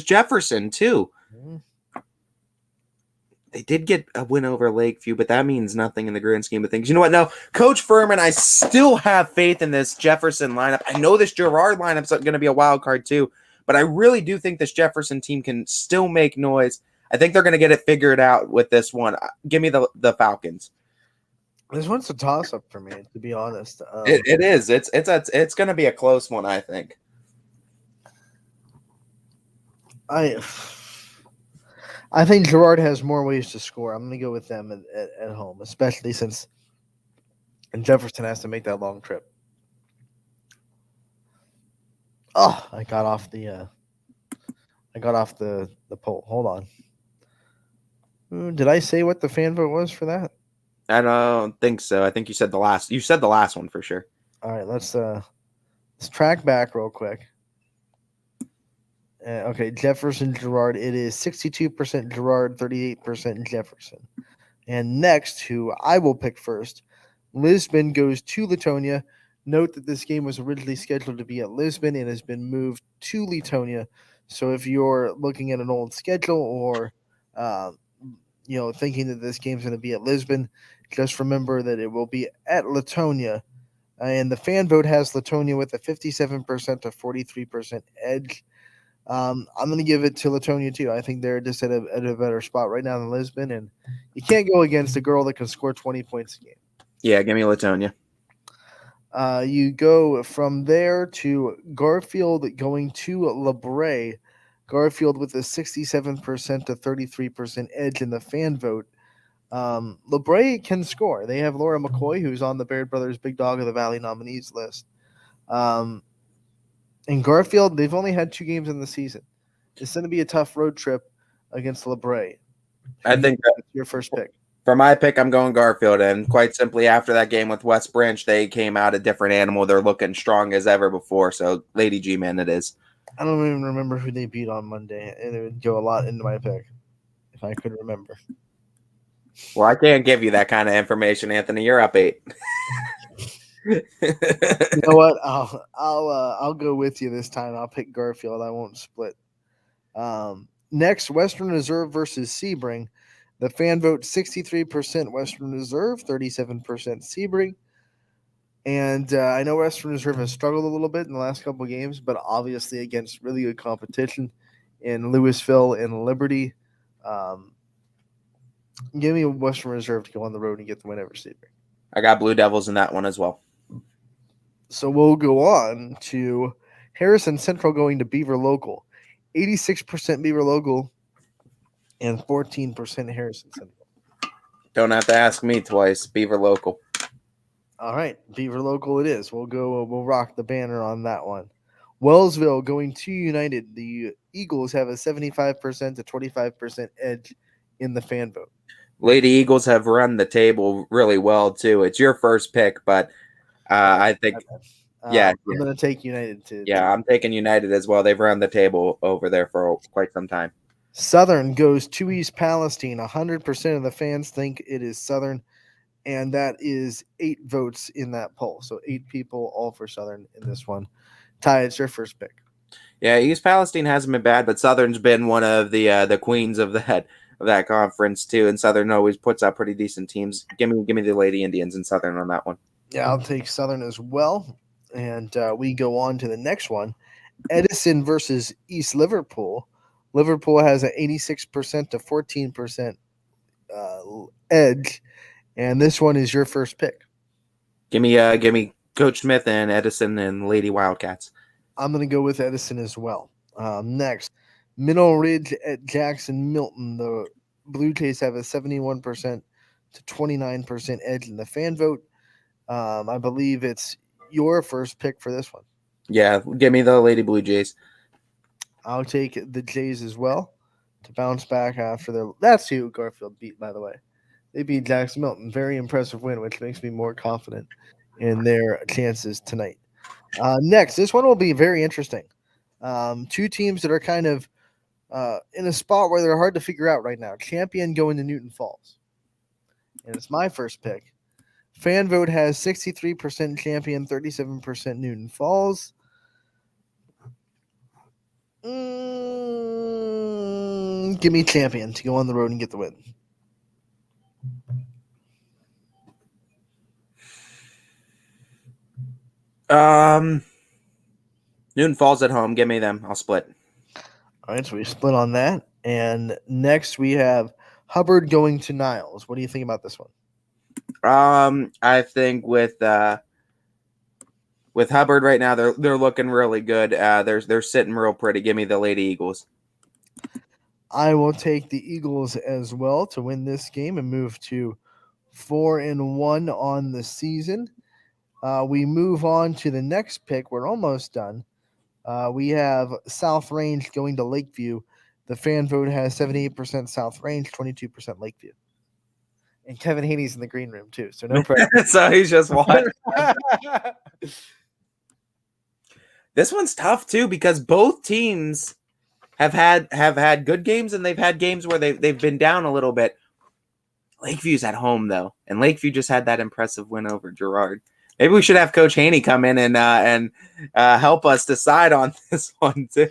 Jefferson too. They did get a win over Lakeview, but that means nothing in the grand scheme of things. You know what? No, Coach Furman, I still have faith in this Jefferson lineup. I know this Girard lineup's going to be a wild card too, but I really do think this Jefferson team can still make noise. I think they're going to get it figured out with this one. Give me the Falcons. This one's a toss-up for me, to be honest. It is. It's going to be a close one, I think. I think Girard has more ways to score. I'm going to go with them at home, especially since Jefferson has to make that long trip. Oh, I got off the poll. Hold on. Did I say what the fan vote was for that? I don't think so. I think you said the last. You said the last one for sure. All right, let's track back real quick. Okay, Jefferson Girard. It is 62% Girard, 38% Jefferson. And next, who I will pick first, Lisbon goes to Latonia. Note that this game was originally scheduled to be at Lisbon and has been moved to Latonia. So if you're looking at an old schedule or thinking that this game's going to be at Lisbon, just remember that it will be at Latonia. And the fan vote has Latonia with a 57% to 43% edge. I'm going to give it to Latonia too. I think they're just at a better spot right now than Lisbon, and you can't go against a girl that can score 20 points a game. Yeah, give me Latonia. You go from there to Garfield going to LeBray. Garfield with a 67% to 33% edge in the fan vote. LeBray can score. They have Laura McCoy, who's on the Baird Brothers Big Dog of the Valley nominees list. In Garfield, they've only had 2 games in the season. It's going to be a tough road trip against LeBray. I think that's your first pick. For my pick, I'm going Garfield. And quite simply, after that game with West Branch, they came out a different animal. They're looking strong as ever before. So, Lady G-Man it is. I don't even remember who they beat on Monday, and it would go a lot into my pick if I could remember. Well, I can't give you that kind of information, Anthony. You're up 8. You know what? I'll go with you this time. I'll pick Garfield. I won't split. Next, Western Reserve versus Sebring. The fan vote 63% Western Reserve, 37% Sebring. And I know Western Reserve has struggled a little bit in the last couple of games, but obviously against really good competition in Louisville and Liberty. Give me Western Reserve to go on the road and get the win over Sebring. I got Blue Devils in that one as well. So we'll go on to Harrison Central going to Beaver Local. 86% Beaver Local and 14% Harrison Central. Don't have to ask me twice. Beaver Local. All right, Beaver Local it is. We'll rock the banner on that one. Wellsville going to United. The Eagles have a 75% to 25% edge in the fan vote. Lady Eagles have run the table really well, too. It's your first pick, but I think, I'm going to take United too. Yeah, I'm taking United as well. They've run the table over there for quite some time. Southern goes to East Palestine. 100% of the fans think it is Southern, and that is 8 votes in that poll. So 8 people all for Southern in this one. Ty, it's your first pick. Yeah, East Palestine hasn't been bad, but Southern's been one of the queens of that conference too, and Southern always puts out pretty decent teams. Give me the Lady Indians and Southern on that one. Yeah, I'll take Southern as well. And we go on to the next one. Edison versus East Liverpool. Liverpool has an 86% to 14% edge, and this one is your first pick. Give me Coach Smith and Edison and Lady Wildcats. I'm going to go with Edison as well. Next, Middle Ridge at Jackson Milton. The Blue Jays have a 71% to 29% edge in the fan vote. I believe it's your first pick for this one. Yeah, give me the Lady Blue Jays. I'll take the Jays as well to bounce back after their. That's who Garfield beat, by the way. They beat Jackson Milton. Very impressive win, which makes me more confident in their chances tonight. Next, this one will be very interesting. 2 teams that are kind of in a spot where they're hard to figure out right now. Champion going to Newton Falls. And it's my first pick. Fan vote has 63% Champion, 37% Newton Falls. Give me Champion to go on the road and get the win. Newton Falls at home. Give me them. I'll split. All right, so we split on that. And next we have Hubbard going to Niles. What do you think about this one? I think with Hubbard right now, they're looking really good. They're sitting real pretty. Give me the Lady Eagles. I will take the Eagles as well to win this game and move to 4-1 on the season. We move on to the next pick. We're almost done. We have South Range going to Lakeview. The fan vote has 78% South Range, 22% Lakeview. And Kevin Haney's in the green room too, so no pressure. So he's just watching. This one's tough too because both teams have had good games and they've had games where they've been down a little bit. Lakeview's at home though, and Lakeview just had that impressive win over Girard. Maybe we should have Coach Haney come in and help us decide on this one too.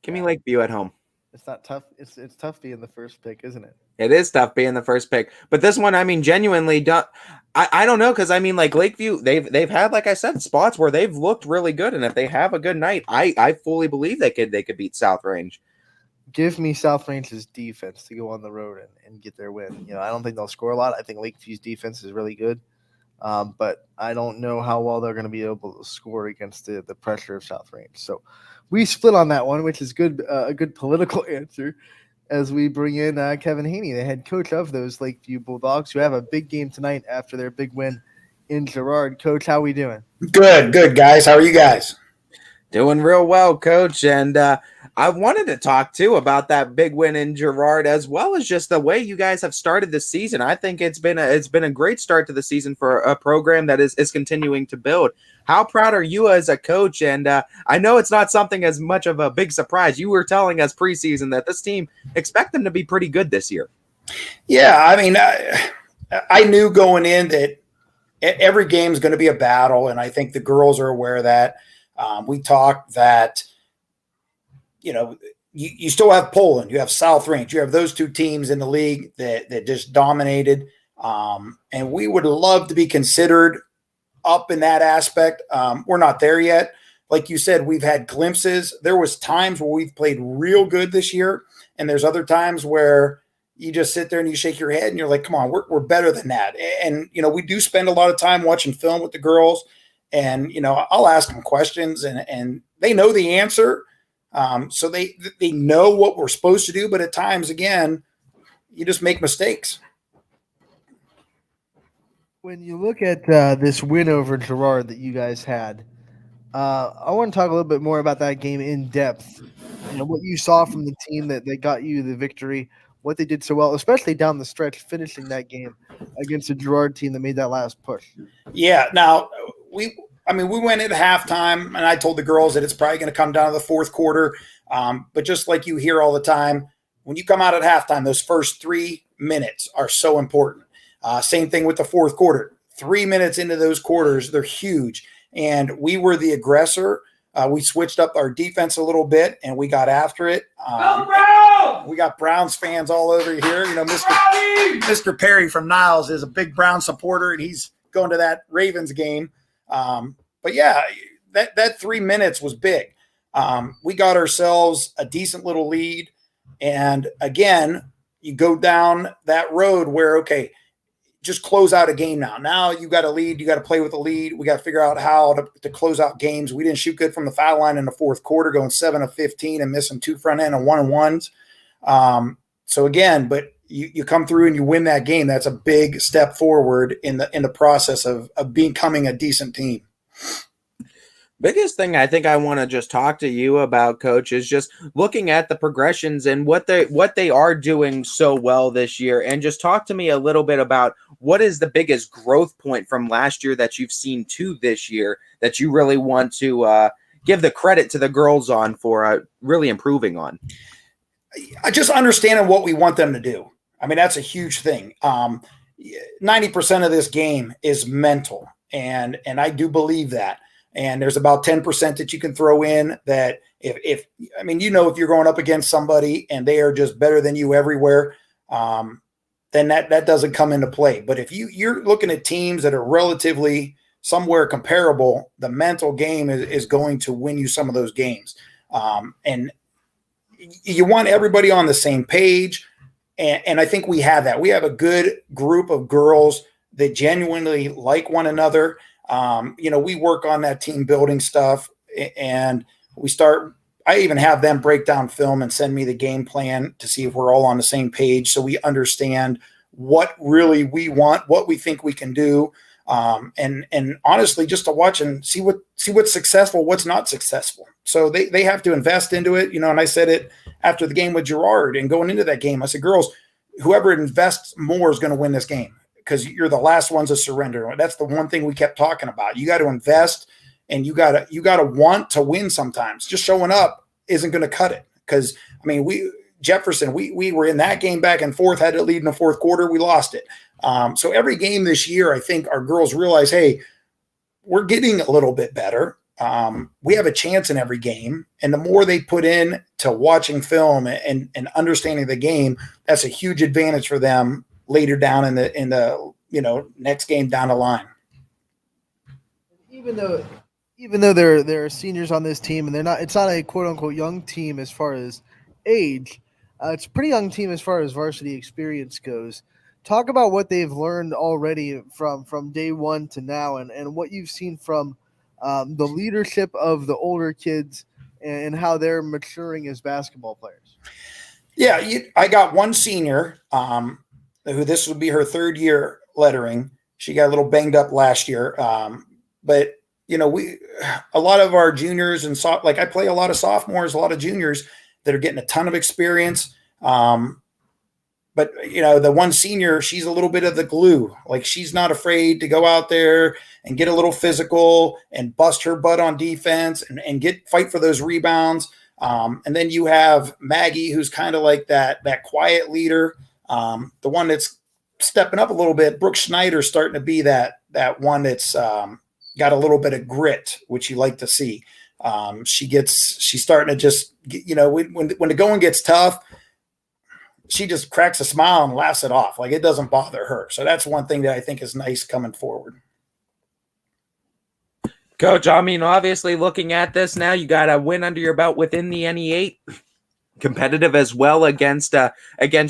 Give me Lakeview at home. It's not tough. It's tough being the first pick, isn't it? It is tough being the first pick, but this one, I mean, genuinely, I don't know because I mean, like Lakeview, they've had, like I said, spots where they've looked really good, and if they have a good night, I fully believe they could beat South Range. Give me South Range's defense to go on the road and get their win. You know, I don't think they'll score a lot. I think Lakeview's defense is really good, but I don't know how well they're going to be able to score against the pressure of South Range. So we split on that one, which is good, a good political answer. As we bring in Kevin Haney, the head coach of those Lakeview Bulldogs, who have a big game tonight after their big win in Girard. Coach, how we doing? Good, guys. How are you guys? Doing real well, Coach. And I wanted to talk, too, about that big win in Girard, as well as just the way you guys have started the season. I think it's been a great start to the season for a program that is continuing to build. How proud are you as a coach? And I know it's not something as much of a big surprise. You were telling us preseason that this team, expect them to be pretty good this year. Yeah, I mean, I knew going in that every game is going to be a battle, and I think the girls are aware of that. We talked that, you know, you still have Poland, you have South Range, you have those two teams in the league that just dominated. And we would love to be considered up in that aspect. We're not there yet. Like you said, we've had glimpses. There was times where we've played real good this year, and there's other times where you just sit there and you shake your head and you're like, come on, we're better than that. And, you know, we do spend a lot of time watching film with the girls, and, you know, I'll ask them questions and they know the answer. So they know what we're supposed to do, but at times, again, you just make mistakes. When you look at this win over Girard that you guys had, I want to talk a little bit more about that game in depth. You know, what you saw from the team that got you the victory, what they did so well, especially down the stretch, finishing that game against a Girard team that made that last push. Yeah. Now, we went at halftime, and I told the girls that it's probably going to come down to the fourth quarter. But just like you hear all the time, when you come out at halftime, those first 3 minutes are so important. Same thing with the fourth quarter. 3 minutes into those quarters, they're huge. And we were the aggressor. We switched up our defense a little bit, and we got after it. We got Browns fans all over here. You know, Mr. Perry from Niles is a big Brown supporter, and he's going to that Ravens game. But yeah, that 3 minutes was big. We got ourselves a decent little lead. And again, you go down that road where, okay, just close out a game now. Now you got a lead. You got to play with a lead. We got to figure out how to close out games. We didn't shoot good from the foul line in the fourth quarter, going 7 of 15 and missing 2 front end and 1-on-1s. So again, but you come through and you win that game. That's a big step forward in the process of becoming a decent team. Biggest thing I think I want to just talk to you about, Coach, is just looking at the progressions and what they are doing so well this year. And just talk to me a little bit about what is the biggest growth point from last year that you've seen to this year that you really want to give the credit to the girls on for really improving on. I just understanding what we want them to do. I mean, that's a huge thing. 90% of this game is mental, and I do believe that. And there's about 10% that you can throw in that if you're going up against somebody and they are just better than you everywhere, then that doesn't come into play. But if you're looking at teams that are relatively somewhere comparable, the mental game is going to win you some of those games. And you want everybody on the same page. And I think we have that. We have a good group of girls that genuinely like one another. We work on that team building stuff, and I even have them break down film and send me the game plan to see if we're all on the same page, so we understand what really we want, what we think we can do. And honestly, just to watch and see what's successful, what's not successful. So they have to invest into it, you know. And I said it after the game with Gerard and going into that game. I said, girls, whoever invests more is going to win this game, because you're the last ones to surrender. That's the one thing we kept talking about. You got to invest, and you got to want to win sometimes. Just showing up isn't going to cut it, because, I mean, Jefferson, we were in that game back and forth, had to lead in the fourth quarter. We lost it. So every game this year, I think our girls realize, hey, we're getting a little bit better. We have a chance in every game. And the more they put in to watching film and understanding the game, that's a huge advantage for them later down in the next game down the line. Even though there are seniors on this team, and it's not a quote unquote young team as far as age, it's a pretty young team as far as varsity experience goes. Talk about what they've learned already from day one to now, and what you've seen from the leadership of the older kids and how they're maturing as basketball players. Yeah, I got one senior who this would be her third year lettering. She got a little banged up last year, but a lot of our juniors and I play a lot of sophomores, a lot of juniors that are getting a ton of experience. But the one senior, she's a little bit of the glue. Like, she's not afraid to go out there and get a little physical and bust her butt on defense and fight for those rebounds. And then you have Maggie, who's kind of like that quiet leader. The one that's stepping up a little bit. Brooke Schneider's starting to be that one that's got a little bit of grit, which you like to see. She's starting to just, when the going gets tough, she just cracks a smile and laughs it off. Like, it doesn't bother her. So that's one thing that I think is nice coming forward. Coach, I mean, obviously looking at this now, you got a win under your belt within the NE8. Competitive as well against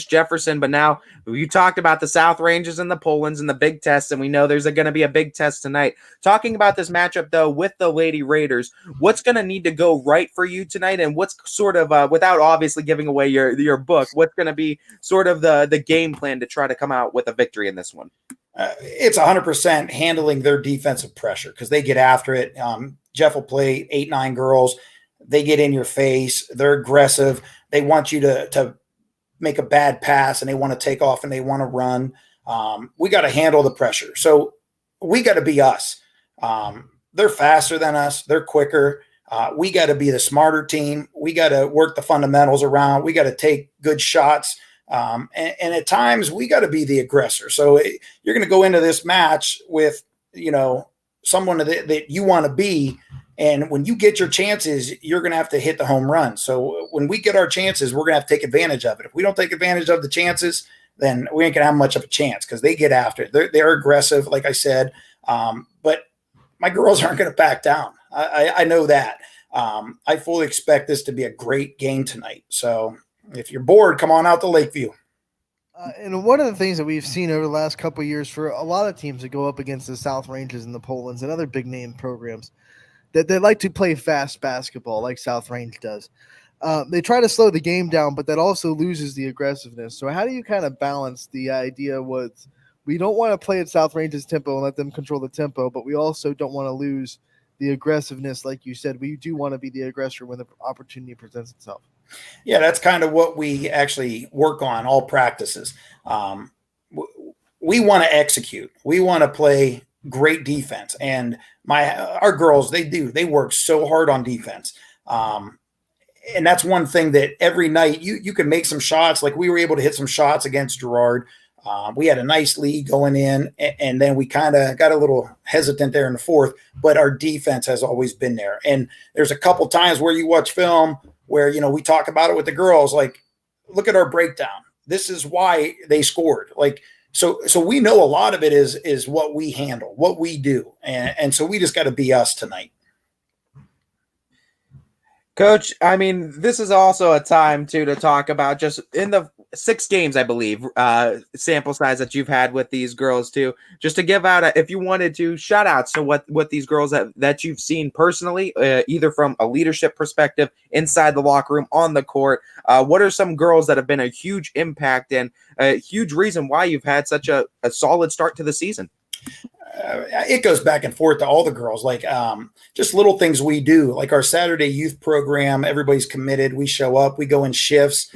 Jefferson, but now you talked about the South Rangers and the Polands and the big test, and we know there's going to be a big test tonight. Talking about this matchup though with the Lady Raiders, what's going to need to go right for you tonight, and what's sort of without obviously giving away your book, what's going to be sort of the game plan to try to come out with a victory in this one? It's 100% handling their defensive pressure, because they get after it. Jeff will play 8-9 girls. They get in your face. They're aggressive. They want you to make a bad pass, and they want to take off, and they want to run. We got to handle the pressure. So we got to be us. They're faster than us. They're quicker. We got to be the smarter team. We got to work the fundamentals around. We got to take good shots. And at times we got to be the aggressor. So you're going to go into this match with, someone that you want to be. And when you get your chances, you're going to have to hit the home run. So when we get our chances, we're going to have to take advantage of it. If we don't take advantage of the chances, then we ain't going to have much of a chance, because they get after it. They're aggressive, like I said. But my girls aren't going to back down. I know that. I fully expect this to be a great game tonight. So if you're bored, come on out to Lakeview. And one of the things that we've seen over the last couple of years for a lot of teams that go up against the South Rangers and the Polands and other big name programs, that they like to play fast basketball like South Range does. They try to slow the game down, but that also loses the aggressiveness. So how do you kind of balance the idea with, we don't want to play at South Range's tempo and let them control the tempo, but we also don't want to lose the aggressiveness? Like you said, we do want to be the aggressor when the opportunity presents itself. Yeah, that's kind of what we actually work on all practices. We want to execute. We want to play great defense, and our girls, they work so hard on defense. And that's one thing that every night you can make some shots. Like, we were able to hit some shots against Gerard. We had a nice lead going in, and then we kind of got a little hesitant there in the fourth, but our defense has always been there. And there's a couple times where you watch film where, we talk about it with the girls, like, look at our breakdown. This is why they scored. Like, so we know a lot of it is what we handle, what we do. And so we just got to be us tonight. Coach, I mean, this is also a time to talk about just in the 6 games, I believe, sample size that you've had with these girls too, just to give out, if you wanted to, shout outs to what these girls that you've seen personally, either from a leadership perspective, inside the locker room, on the court. What are some girls that have been a huge impact and a huge reason why you've had such a solid start to the season? it goes back and forth to all the girls, like just little things we do, like our Saturday youth program. Everybody's committed. We show up, we go in shifts.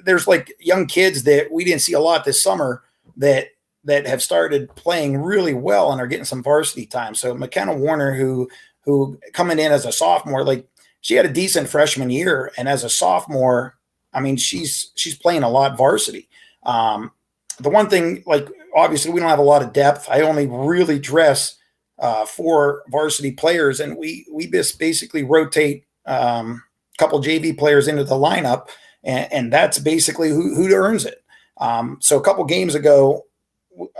There's like young kids that we didn't see a lot this summer that have started playing really well and are getting some varsity time. So Mckenna Warner, who coming in as a sophomore, like she had a decent freshman year, and as a sophomore, I mean, she's playing a lot varsity. The one thing, like, obviously we don't have a lot of depth. I only really dress 4 varsity players, and we just basically rotate a couple JV players into the lineup, and that's basically who earns it. So a couple games ago,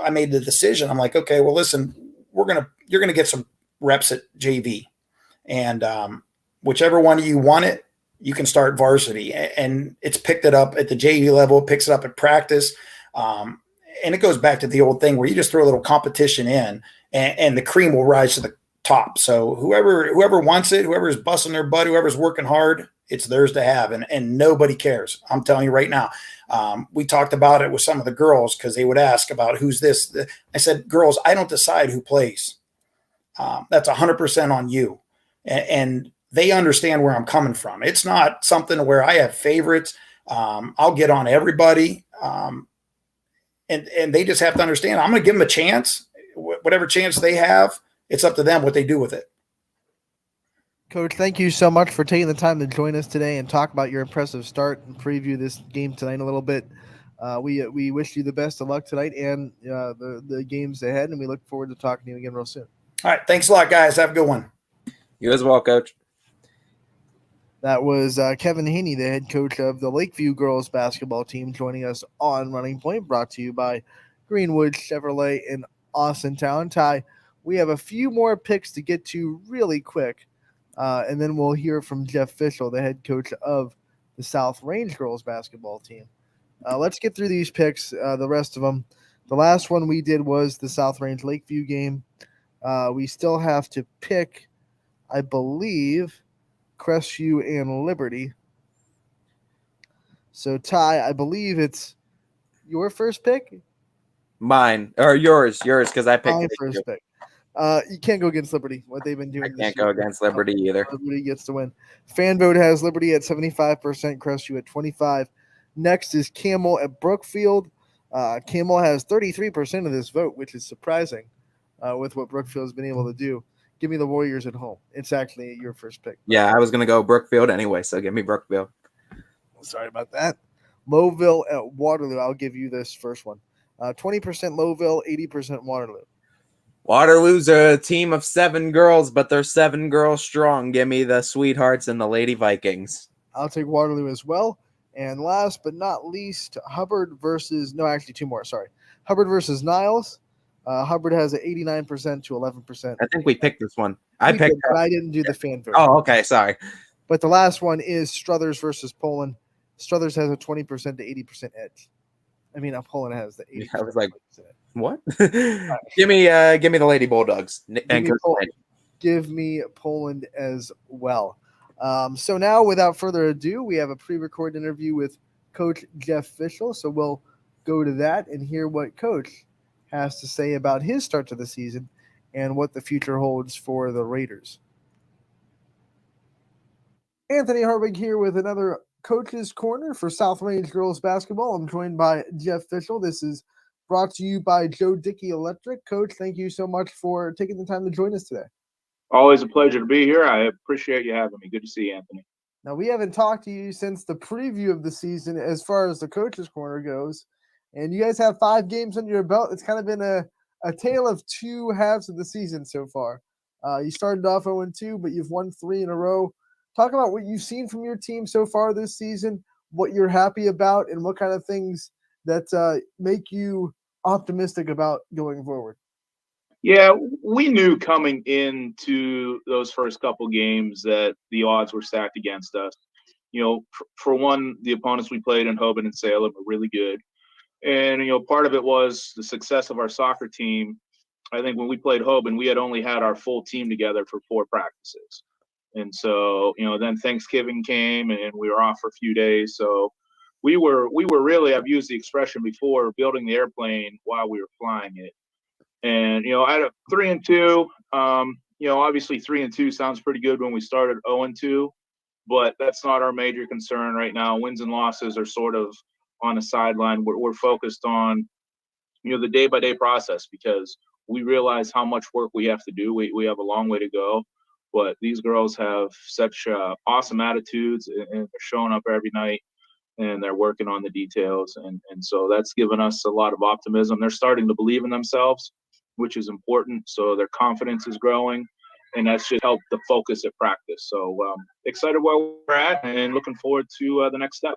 I made the decision. I'm like, okay, well, listen, you're gonna get some reps at JV, and whichever one of you want it, you can start varsity. And it's picked it up at the JV level, picks it up at practice. And it goes back to the old thing where you just throw a little competition in, and the cream will rise to the top. So whoever wants it, whoever's busting their butt, whoever's working hard, it's theirs to have. And nobody cares. I'm telling you right now. We talked about it with some of the girls because they would ask about who's this. I said, girls, I don't decide who plays. That's 100% on you. And they understand where I'm coming from. It's not something where I have favorites. I'll get on everybody. And they just have to understand, I'm going to give them a chance. Whatever chance they have, it's up to them what they do with it. Coach, thank you so much for taking the time to join us today and talk about your impressive start and preview this game tonight a little bit. We wish you the best of luck tonight and the games ahead, and we look forward to talking to you again real soon. All right. Thanks a lot, guys. Have a good one. You as well, Coach. That was Kevin Haney, the head coach of the Lakeview girls basketball team, joining us on Running Point, brought to you by Greenwood Chevrolet in Austintown. Ty, we have a few more picks to get to really quick, and then we'll hear from Jeff Fischel, the head coach of the South Range girls basketball team. Let's get through these picks, the rest of them. The last one we did was the South Range Lakeview game. We still have to pick, I believe, Crestview and Liberty. So, Ty, I believe it's your first pick? Mine, or yours, because I picked my first pick. You can't go against Liberty, what they've been doing. I can't go against Liberty either. Liberty gets to win. Fan vote has Liberty at 75%, Crestview at 25%. Next is Camel at Brookfield. Camel has 33% of this vote, which is surprising with what Brookfield has been able to do. Give me the Warriors at home. It's actually your first pick. Yeah, I was going to go Brookfield anyway, so give me Brookfield. Sorry about that. Lowville at Waterloo. I'll give you this first one. 20% Lowville, 80% Waterloo. Waterloo's a team of 7 girls, but they're 7 girls strong. Give me the Sweethearts and the Lady Vikings. I'll take Waterloo as well. And last but not least, Hubbard versus – no, actually 2 more. Sorry. Hubbard versus Niles. Hubbard has an 89% to 11%. I think we picked this one. I didn't do the fan vote. Oh, okay. Sorry. But the last one is Struthers versus Poland. Struthers has a 20% to 80% edge. I mean, Poland has the 80%. I was like, what? Give me the Lady Bulldogs. Give me Poland as well. So now, without further ado, we have a pre-recorded interview with Coach Jeff Fischel. So we'll go to that and hear what Coach has to say about his start to the season and what the future holds for the Raiders. Anthony Harwig here with another Coach's Corner for South Range Girls Basketball. I'm joined by Jeff Fischel. This is brought to you by Joe Dickey Electric. Coach, thank you so much for taking the time to join us today. Always a pleasure to be here. I appreciate you having me. Good to see you, Anthony. Now, we haven't talked to you since the preview of the season as far as the Coach's Corner goes. And you guys have 5 games under your belt. It's kind of been a tale of 2 halves of the season so far. You started off 0-2, but you've won 3 in a row. Talk about what you've seen from your team so far this season, what you're happy about, and what kind of things that make you optimistic about going forward. Yeah, we knew coming into those first couple games that the odds were stacked against us. You know, for one, the opponents we played in Hoban and Salem were really good. And, you know, part of it was the success of our soccer team. I think when we played Hoban, we had only had our full team together for 4 practices. And so, you know, then Thanksgiving came and we were off for a few days. So we were really, I've used the expression before, building the airplane while we were flying it. And, out of 3-2, obviously 3-2 sounds pretty good when we started 0-2, but that's not our major concern right now. Wins and losses are sort of on the sideline. We're focused on, the day-by-day process, because we realize how much work we have to do. We have a long way to go, but these girls have such awesome attitudes, and they're showing up every night, and they're working on the details. And so that's given us a lot of optimism. They're starting to believe in themselves, which is important. So their confidence is growing, and that's just helped the focus at practice. So excited where we're at and looking forward to the next step.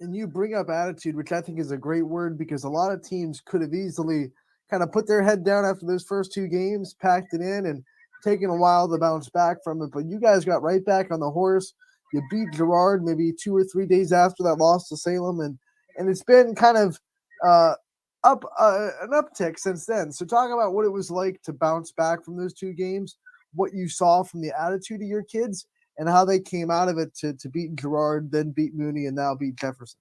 And you bring up attitude, which I think is a great word, because a lot of teams could have easily kind of put their head down after those first 2 games, packed it in, and taken a while to bounce back from it. But you guys got right back on the horse. You beat Girard maybe 2 or 3 days after that loss to Salem, and it's been kind of an uptick since then. So talk about what it was like to bounce back from those 2 games, what you saw from the attitude of your kids, and how they came out of it to beat Girard, then beat Mooney, and now beat Jefferson.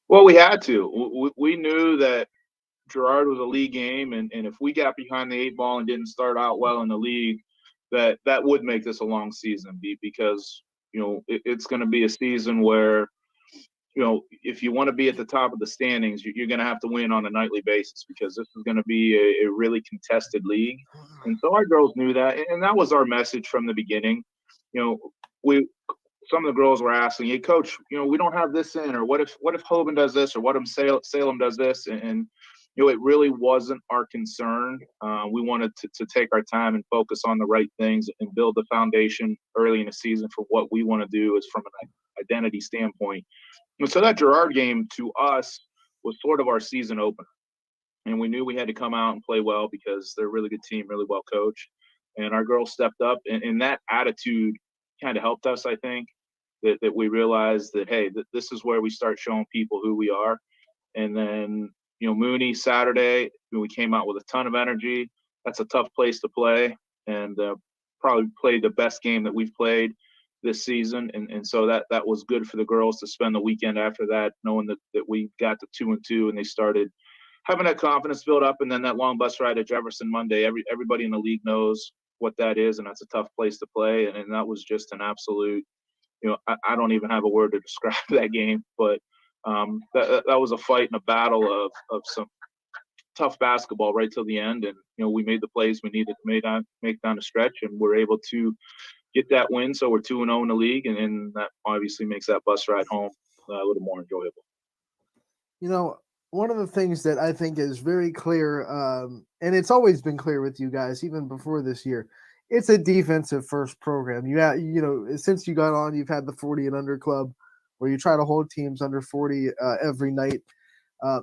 Well, we had to. We knew that Girard was a league game, and if we got behind the 8 ball and didn't start out well in the league, that would make this a long season, because it's going to be a season where, if you want to be at the top of the standings, you're going to have to win on a nightly basis, because this is going to be a really contested league. And so our girls knew that, and that was our message from the beginning. Some of the girls were asking, "Hey, coach, we don't have this in, or what if Hoban does this, or what if Salem does this?" And it really wasn't our concern. We wanted to take our time and focus on the right things and build the foundation early in the season for what we want to do is from an identity standpoint. And so that Girard game to us was sort of our season opener. And we knew we had to come out and play well, because they're a really good team, really well coached. And our girls stepped up, and that attitude kind of helped us, I think, that we realized that, hey, this is where we start showing people who we are. And then, Mooney Saturday, we came out with a ton of energy. That's a tough place to play, and probably played the best game that we've played this season. And so that was good for the girls to spend the weekend after that, knowing that we got to 2-2, and they started having that confidence build up. And then that long bus ride at Jefferson Monday, everybody in the league knows what that is, and that's a tough place to play. And that was just an absolute, I don't even have a word to describe that game, but that was a fight and a battle of some tough basketball right till the end. And, we made the plays we needed to make down the stretch, and we're able to get that win. So we're 2-0 in the league, and that obviously makes that bus ride home a little more enjoyable. One of the things that I think is very clear, and it's always been clear with you guys, even before this year, it's a defensive first program. Since you got on, you've had the 40 and under club, where you try to hold teams under 40 every night.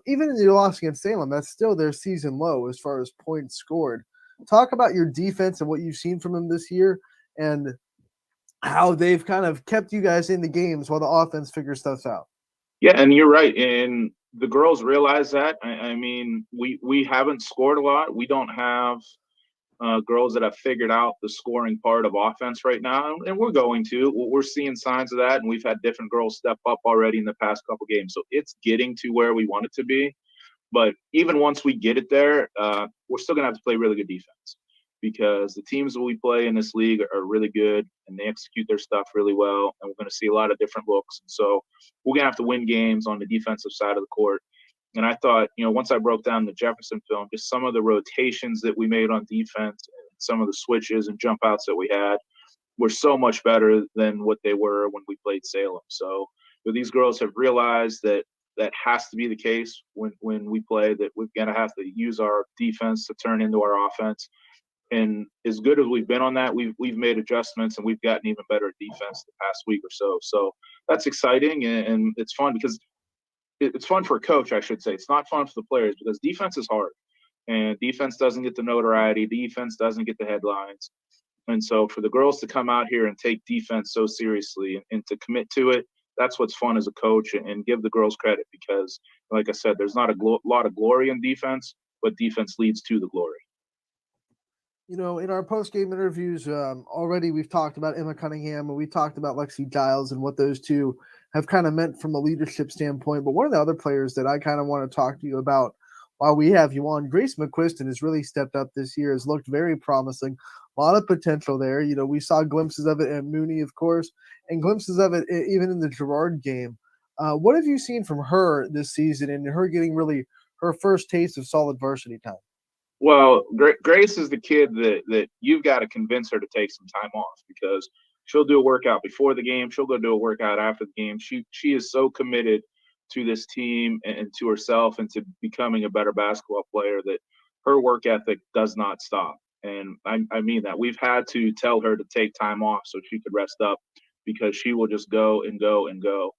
Even in your loss against Salem, that's still their season low as far as points scored. Talk about your defense and what you've seen from them this year, and how they've kind of kept you guys in the games while the offense figures stuff out. Yeah, and you're right. And the girls realize that. I mean, we haven't scored a lot. We don't have girls that have figured out the scoring part of offense right now, and we're going to. We're seeing signs of that, and we've had different girls step up already in the past couple games. So it's getting to where we want it to be. But even once we get it there, we're still going to have to play really good defense, because the teams that we play in this league are really good, and they execute their stuff really well, and we're going to see a lot of different looks. And so we're going to have to win games on the defensive side of the court. And I thought, once I broke down the Jefferson film, just some of the rotations that we made on defense, and some of the switches and jump outs that we had were so much better than what they were when we played Salem. So these girls have realized that has to be the case when we play, that we're going to have to use our defense to turn into our offense. And as good as we've been on that, we've made adjustments, and we've gotten even better at defense the past week or so. So that's exciting, and it's fun, because it's fun for a coach, I should say. It's not fun for the players, because defense is hard, and defense doesn't get the notoriety. Defense doesn't get the headlines. And so for the girls to come out here and take defense so seriously and to commit to it, that's what's fun as a coach, and give the girls credit, because, like I said, there's not a lot of glory in defense, but defense leads to the glory. In our post-game interviews, already we've talked about Emma Cunningham, and we talked about Lexi Giles and what those two have kind of meant from a leadership standpoint. But one of the other players that I kind of want to talk to you about while we have you on, Grace McQuiston has really stepped up this year, has looked very promising. A lot of potential there. We saw glimpses of it at Mooney, of course, and glimpses of it even in the Girard game. What have you seen from her this season and her getting really her first taste of solid varsity time? Well, Grace is the kid that you've got to convince her to take some time off, because she'll do a workout before the game. She'll go do a workout after the game. She is so committed to this team and to herself and to becoming a better basketball player that her work ethic does not stop. And I mean that. We've had to tell her to take time off so she could rest up, because she will just go and go and go.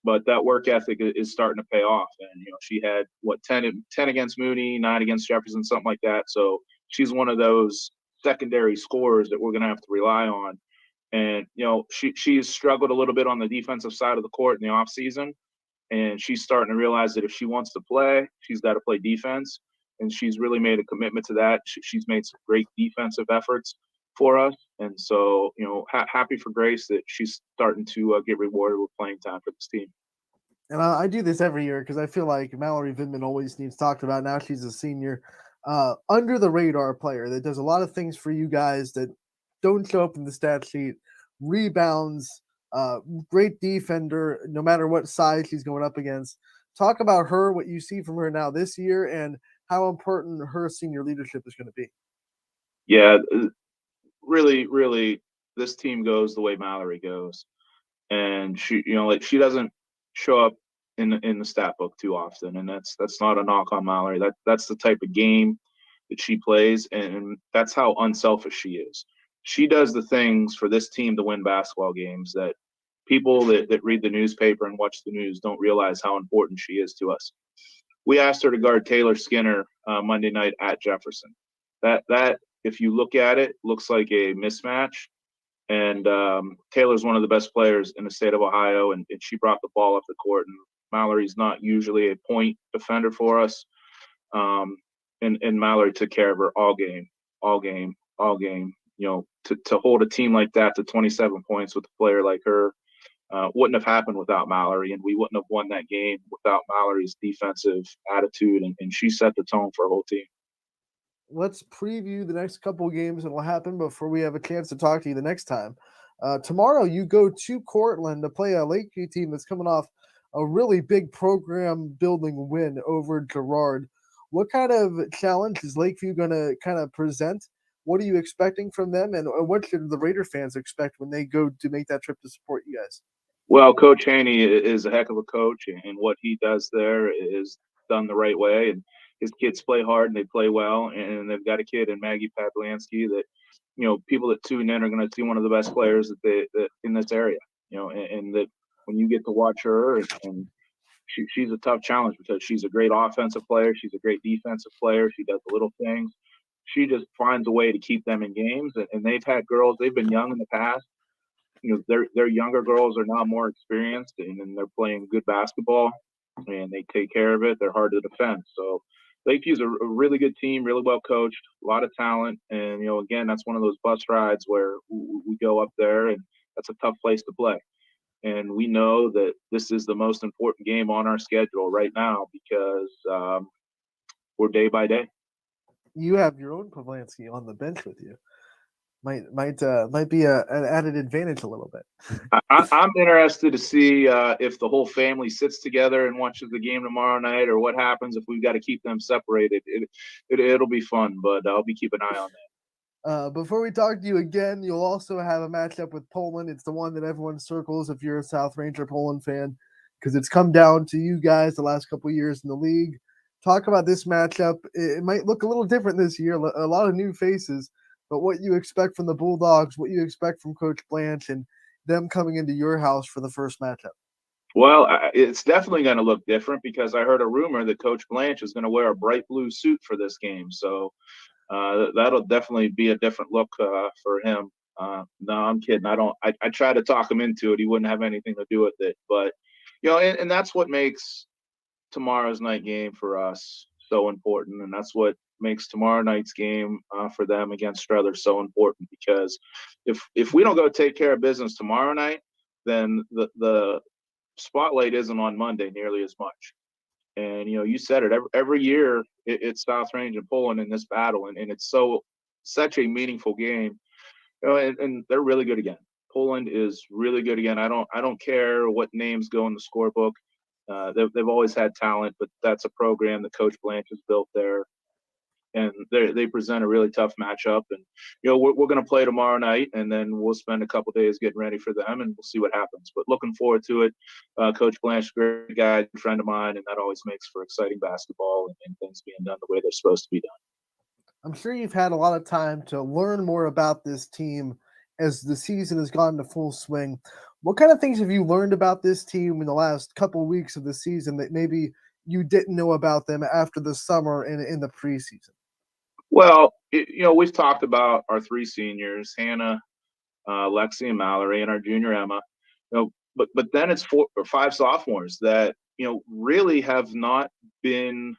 But that work ethic is starting to pay off. And, she had 10 against Mooney, 9 against Jefferson, something like that. So she's one of those secondary scorers that we're going to have to rely on. And, she's struggled a little bit on the defensive side of the court in the offseason. And she's starting to realize that if she wants to play, she's got to play defense. And she's really made a commitment to that. She's made some great defensive efforts for us. And so, happy for Grace that she's starting to get rewarded with playing time for this team. And I do this every year because I feel like Mallory Vidman always needs talked about. Now she's a senior, under the radar player that does a lot of things for you guys that don't show up in the stat sheet. Rebounds, great defender, no matter what size she's going up against. Talk about her, what you see from her now this year, and how important her senior leadership is going to be. Yeah, really, really, this team goes the way Mallory goes. And she doesn't show up in the stat book too often, and that's not a knock on Mallory. That's the type of game that she plays, and that's how unselfish she is. She does the things for this team to win basketball games that people that read the newspaper and watch the news don't realize how important she is to us. We asked her to guard Taylor Skinner Monday night at Jefferson. That if you look at it, looks like a mismatch. And Taylor's one of the best players in the state of Ohio, and she brought the ball up the court. And Mallory's not usually a point defender for us. And Mallory took care of her all game. To hold a team like that to 27 points with a player like her wouldn't have happened without Mallory, and we wouldn't have won that game without Mallory's defensive attitude, and she set the tone for our whole team. Let's preview the next couple of games that will happen before we have a chance to talk to you the next time. Tomorrow, you go to Cortland to play a Lakeview team that's coming off a really big program building win over Girard. What kind of challenge is Lakeview going to kind of present? What are you expecting from them, and what should the Raider fans expect when they go to make that trip to support you guys? Well, Coach Haney is a heck of a coach, and what he does there is done the right way. And his kids play hard and they play well, and they've got a kid in Maggie Pavlansky that, people that tune in are going to see one of the best players that in this area, and that when you get to watch her, and she's a tough challenge because she's a great offensive player. She's a great defensive player. She does the little things. She just finds a way to keep them in games. And they've had girls, they've been young in the past. Their younger girls are now more experienced, and they're playing good basketball, and they take care of it. They're hard to defend. So Lakeview's a really good team, really well coached, a lot of talent. And, again, that's one of those bus rides where we go up there, and that's a tough place to play. And we know that this is the most important game on our schedule right now because we're day by day. You have your own Pavlansky on the bench with you. Might be an added advantage a little bit. I'm interested to see if the whole family sits together and watches the game tomorrow night, or what happens if we've got to keep them separated. It'll be fun, but I'll be keeping an eye on that. Before we talk to you again, you'll also have a matchup with Poland. It's the one that everyone circles if you're a South Ranger Poland fan, because it's come down to you guys the last couple of years in the league. Talk about this matchup. It might look a little different this year, a lot of new faces. But what you expect from the Bulldogs, what you expect from Coach Blanche, and them coming into your house for the first matchup? Well, it's definitely going to look different because I heard a rumor that Coach Blanche is going to wear a bright blue suit for this game. So that'll definitely be a different look for him. No, I'm kidding. I tried to talk him into it. He wouldn't have anything to do with it. But, and that's what makes tomorrow's night game for us so important. And that's what makes tomorrow night's game for them against Strother so important, because if we don't go take care of business tomorrow night, then the spotlight isn't on Monday nearly as much. And you said it, every year it's South Range and Poland in this battle, and it's such a meaningful game. And they're really good again. Poland is really good again. I don't care what names go in the scorebook. They've always had talent, but that's a program that Coach Blanche has built there, and they present a really tough matchup. And we're going to play tomorrow night, and then we'll spend a couple days getting ready for them, and we'll see what happens. But looking forward to it. Coach Blanche, great guy, friend of mine, and that always makes for exciting basketball and things being done the way they're supposed to be done. I'm sure you've had a lot of time to learn more about this team as the season has gone to full swing. What kind of things have you learned about this team in the last couple of weeks of the season that maybe you didn't know about them after the summer and in the preseason? Well, we've talked about our three seniors, Hannah, Lexi, and Mallory, and our junior Emma. But then it's 4 or 5 sophomores that really have not been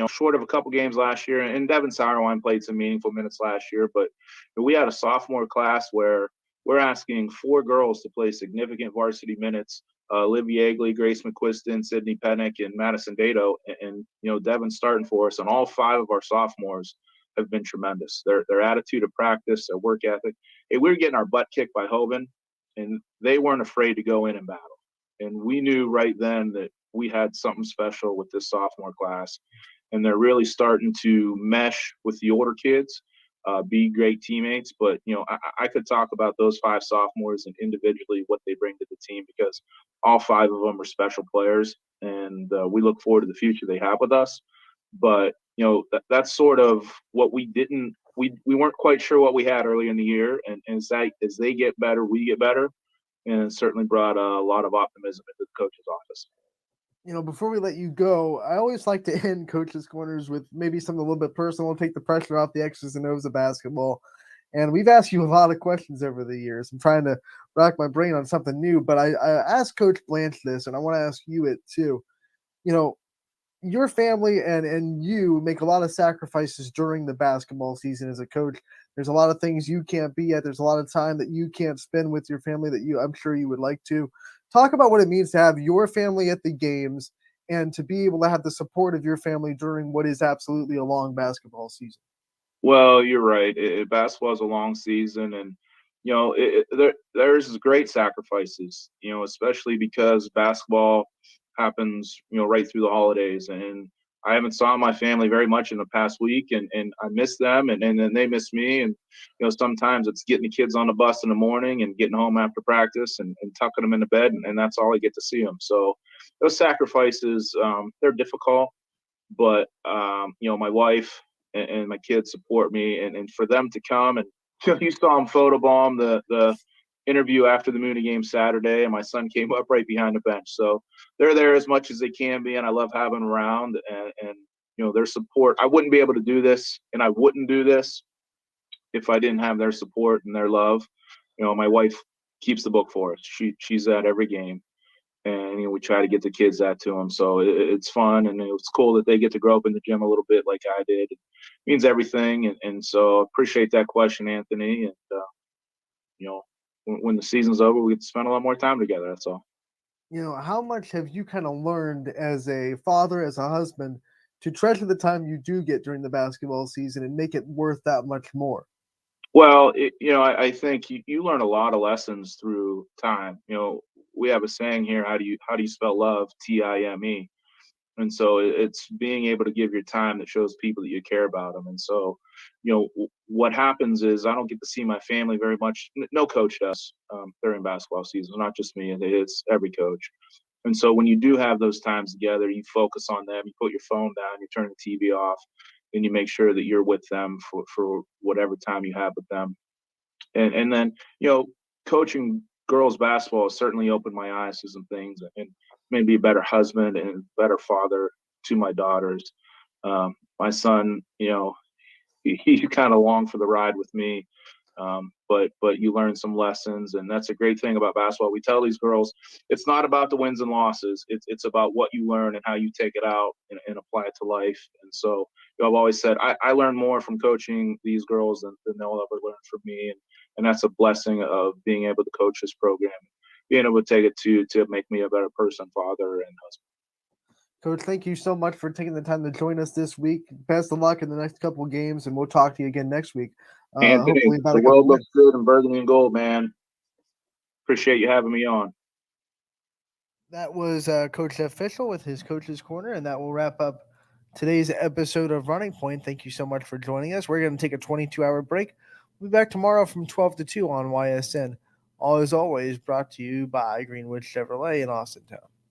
short of a couple games last year. And Devin Sauerwein played some meaningful minutes last year, but we had a sophomore class where we're asking 4 girls to play significant varsity minutes. Liv Yeagley, Grace McQuiston, Sydney Pennick, and Madison Dato, and Devin's starting for us, and all 5 of our sophomores have been tremendous. Their attitude of practice, their work ethic. Hey, we were getting our butt kicked by Hoban, and they weren't afraid to go in and battle. And we knew right then that we had something special with this sophomore class, and they're really starting to mesh with the older kids, be great teammates. But I could talk about those 5 sophomores and individually what they bring to the team, because all 5 of them are special players, and we look forward to the future they have with us. But that's sort of what we weren't quite sure what we had early in the year, and as they get better, we get better, and it certainly brought a lot of optimism into the coach's office. Before we let you go, I always like to end Coach's Corners with maybe something a little bit personal, take the pressure off the X's and O's of basketball. And we've asked you a lot of questions over the years. I'm trying to rack my brain on something new, but I asked Coach Blanche this, and I want to ask you it too. Your family and you make a lot of sacrifices during the basketball season as a coach. There's a lot of things you can't be at. There's a lot of time that you can't spend with your family that I'm sure you would like to. Talk about what it means to have your family at the games and to be able to have the support of your family during what is absolutely a long basketball season. Well, you're right. Basketball is a long season, and there's great sacrifices. Especially because basketball happens, right through the holidays, and I haven't saw my family very much in the past week, and I miss them, and then they miss me. And sometimes it's getting the kids on the bus in the morning and getting home after practice and tucking them into bed, and that's all I get to see them. So those sacrifices, they're difficult, but my wife and my kids support me, and for them to come, and you saw them photobomb the interview after the Mooney game Saturday, and my son came up right behind the bench. So they're there as much as they can be, and I love having them around, and their support. I wouldn't be able to do this, and I wouldn't do this if I didn't have their support and their love. My wife keeps the book for us. She's at every game, and we try to get the kids that to them. So it's fun, and it's cool that they get to grow up in the gym a little bit like I did. It means everything, and so I appreciate that question, Anthony. And when the season's over, we get to spend a lot more time together. That's all. How much have you kind of learned as a father, as a husband, to treasure the time you do get during the basketball season and make it worth that much more? Well, I think you learn a lot of lessons through time. We have a saying here: how do you spell love? Time. And so it's being able to give your time that shows people that you care about them. And so, what happens is I don't get to see my family very much. No coach does during basketball season, not just me. It's every coach. And so when you do have those times together, you focus on them, you put your phone down, you turn the TV off, and you make sure that you're with them for whatever time you have with them. And then, coaching girls basketball has certainly opened my eyes to some things and made me a better husband and better father to my daughters. My son, he kind of along for the ride with me. But you learn some lessons, and that's a great thing about basketball. We tell these girls, it's not about the wins and losses. It's about what you learn and how you take it out and apply it to life. And so I've always said I learn more from coaching these girls than they'll ever learn from me. And that's a blessing of being able to coach this program, being able to take it to make me a better person, father, and husband. Coach, thank you so much for taking the time to join us this week. Best of luck in the next couple of games, and we'll talk to you again next week. Anthony, Hopefully about the a couple world wins. looks good in burgundy and gold, man. Appreciate you having me on. That was Coach Jeff Fischel with his Coach's Corner, and that will wrap up today's episode of Running Point. Thank you so much for joining us. We're going to take a 22-hour break. We'll be back tomorrow from 12 to 2 on YSN. All as always, brought to you by Greenwood Chevrolet in Austintown.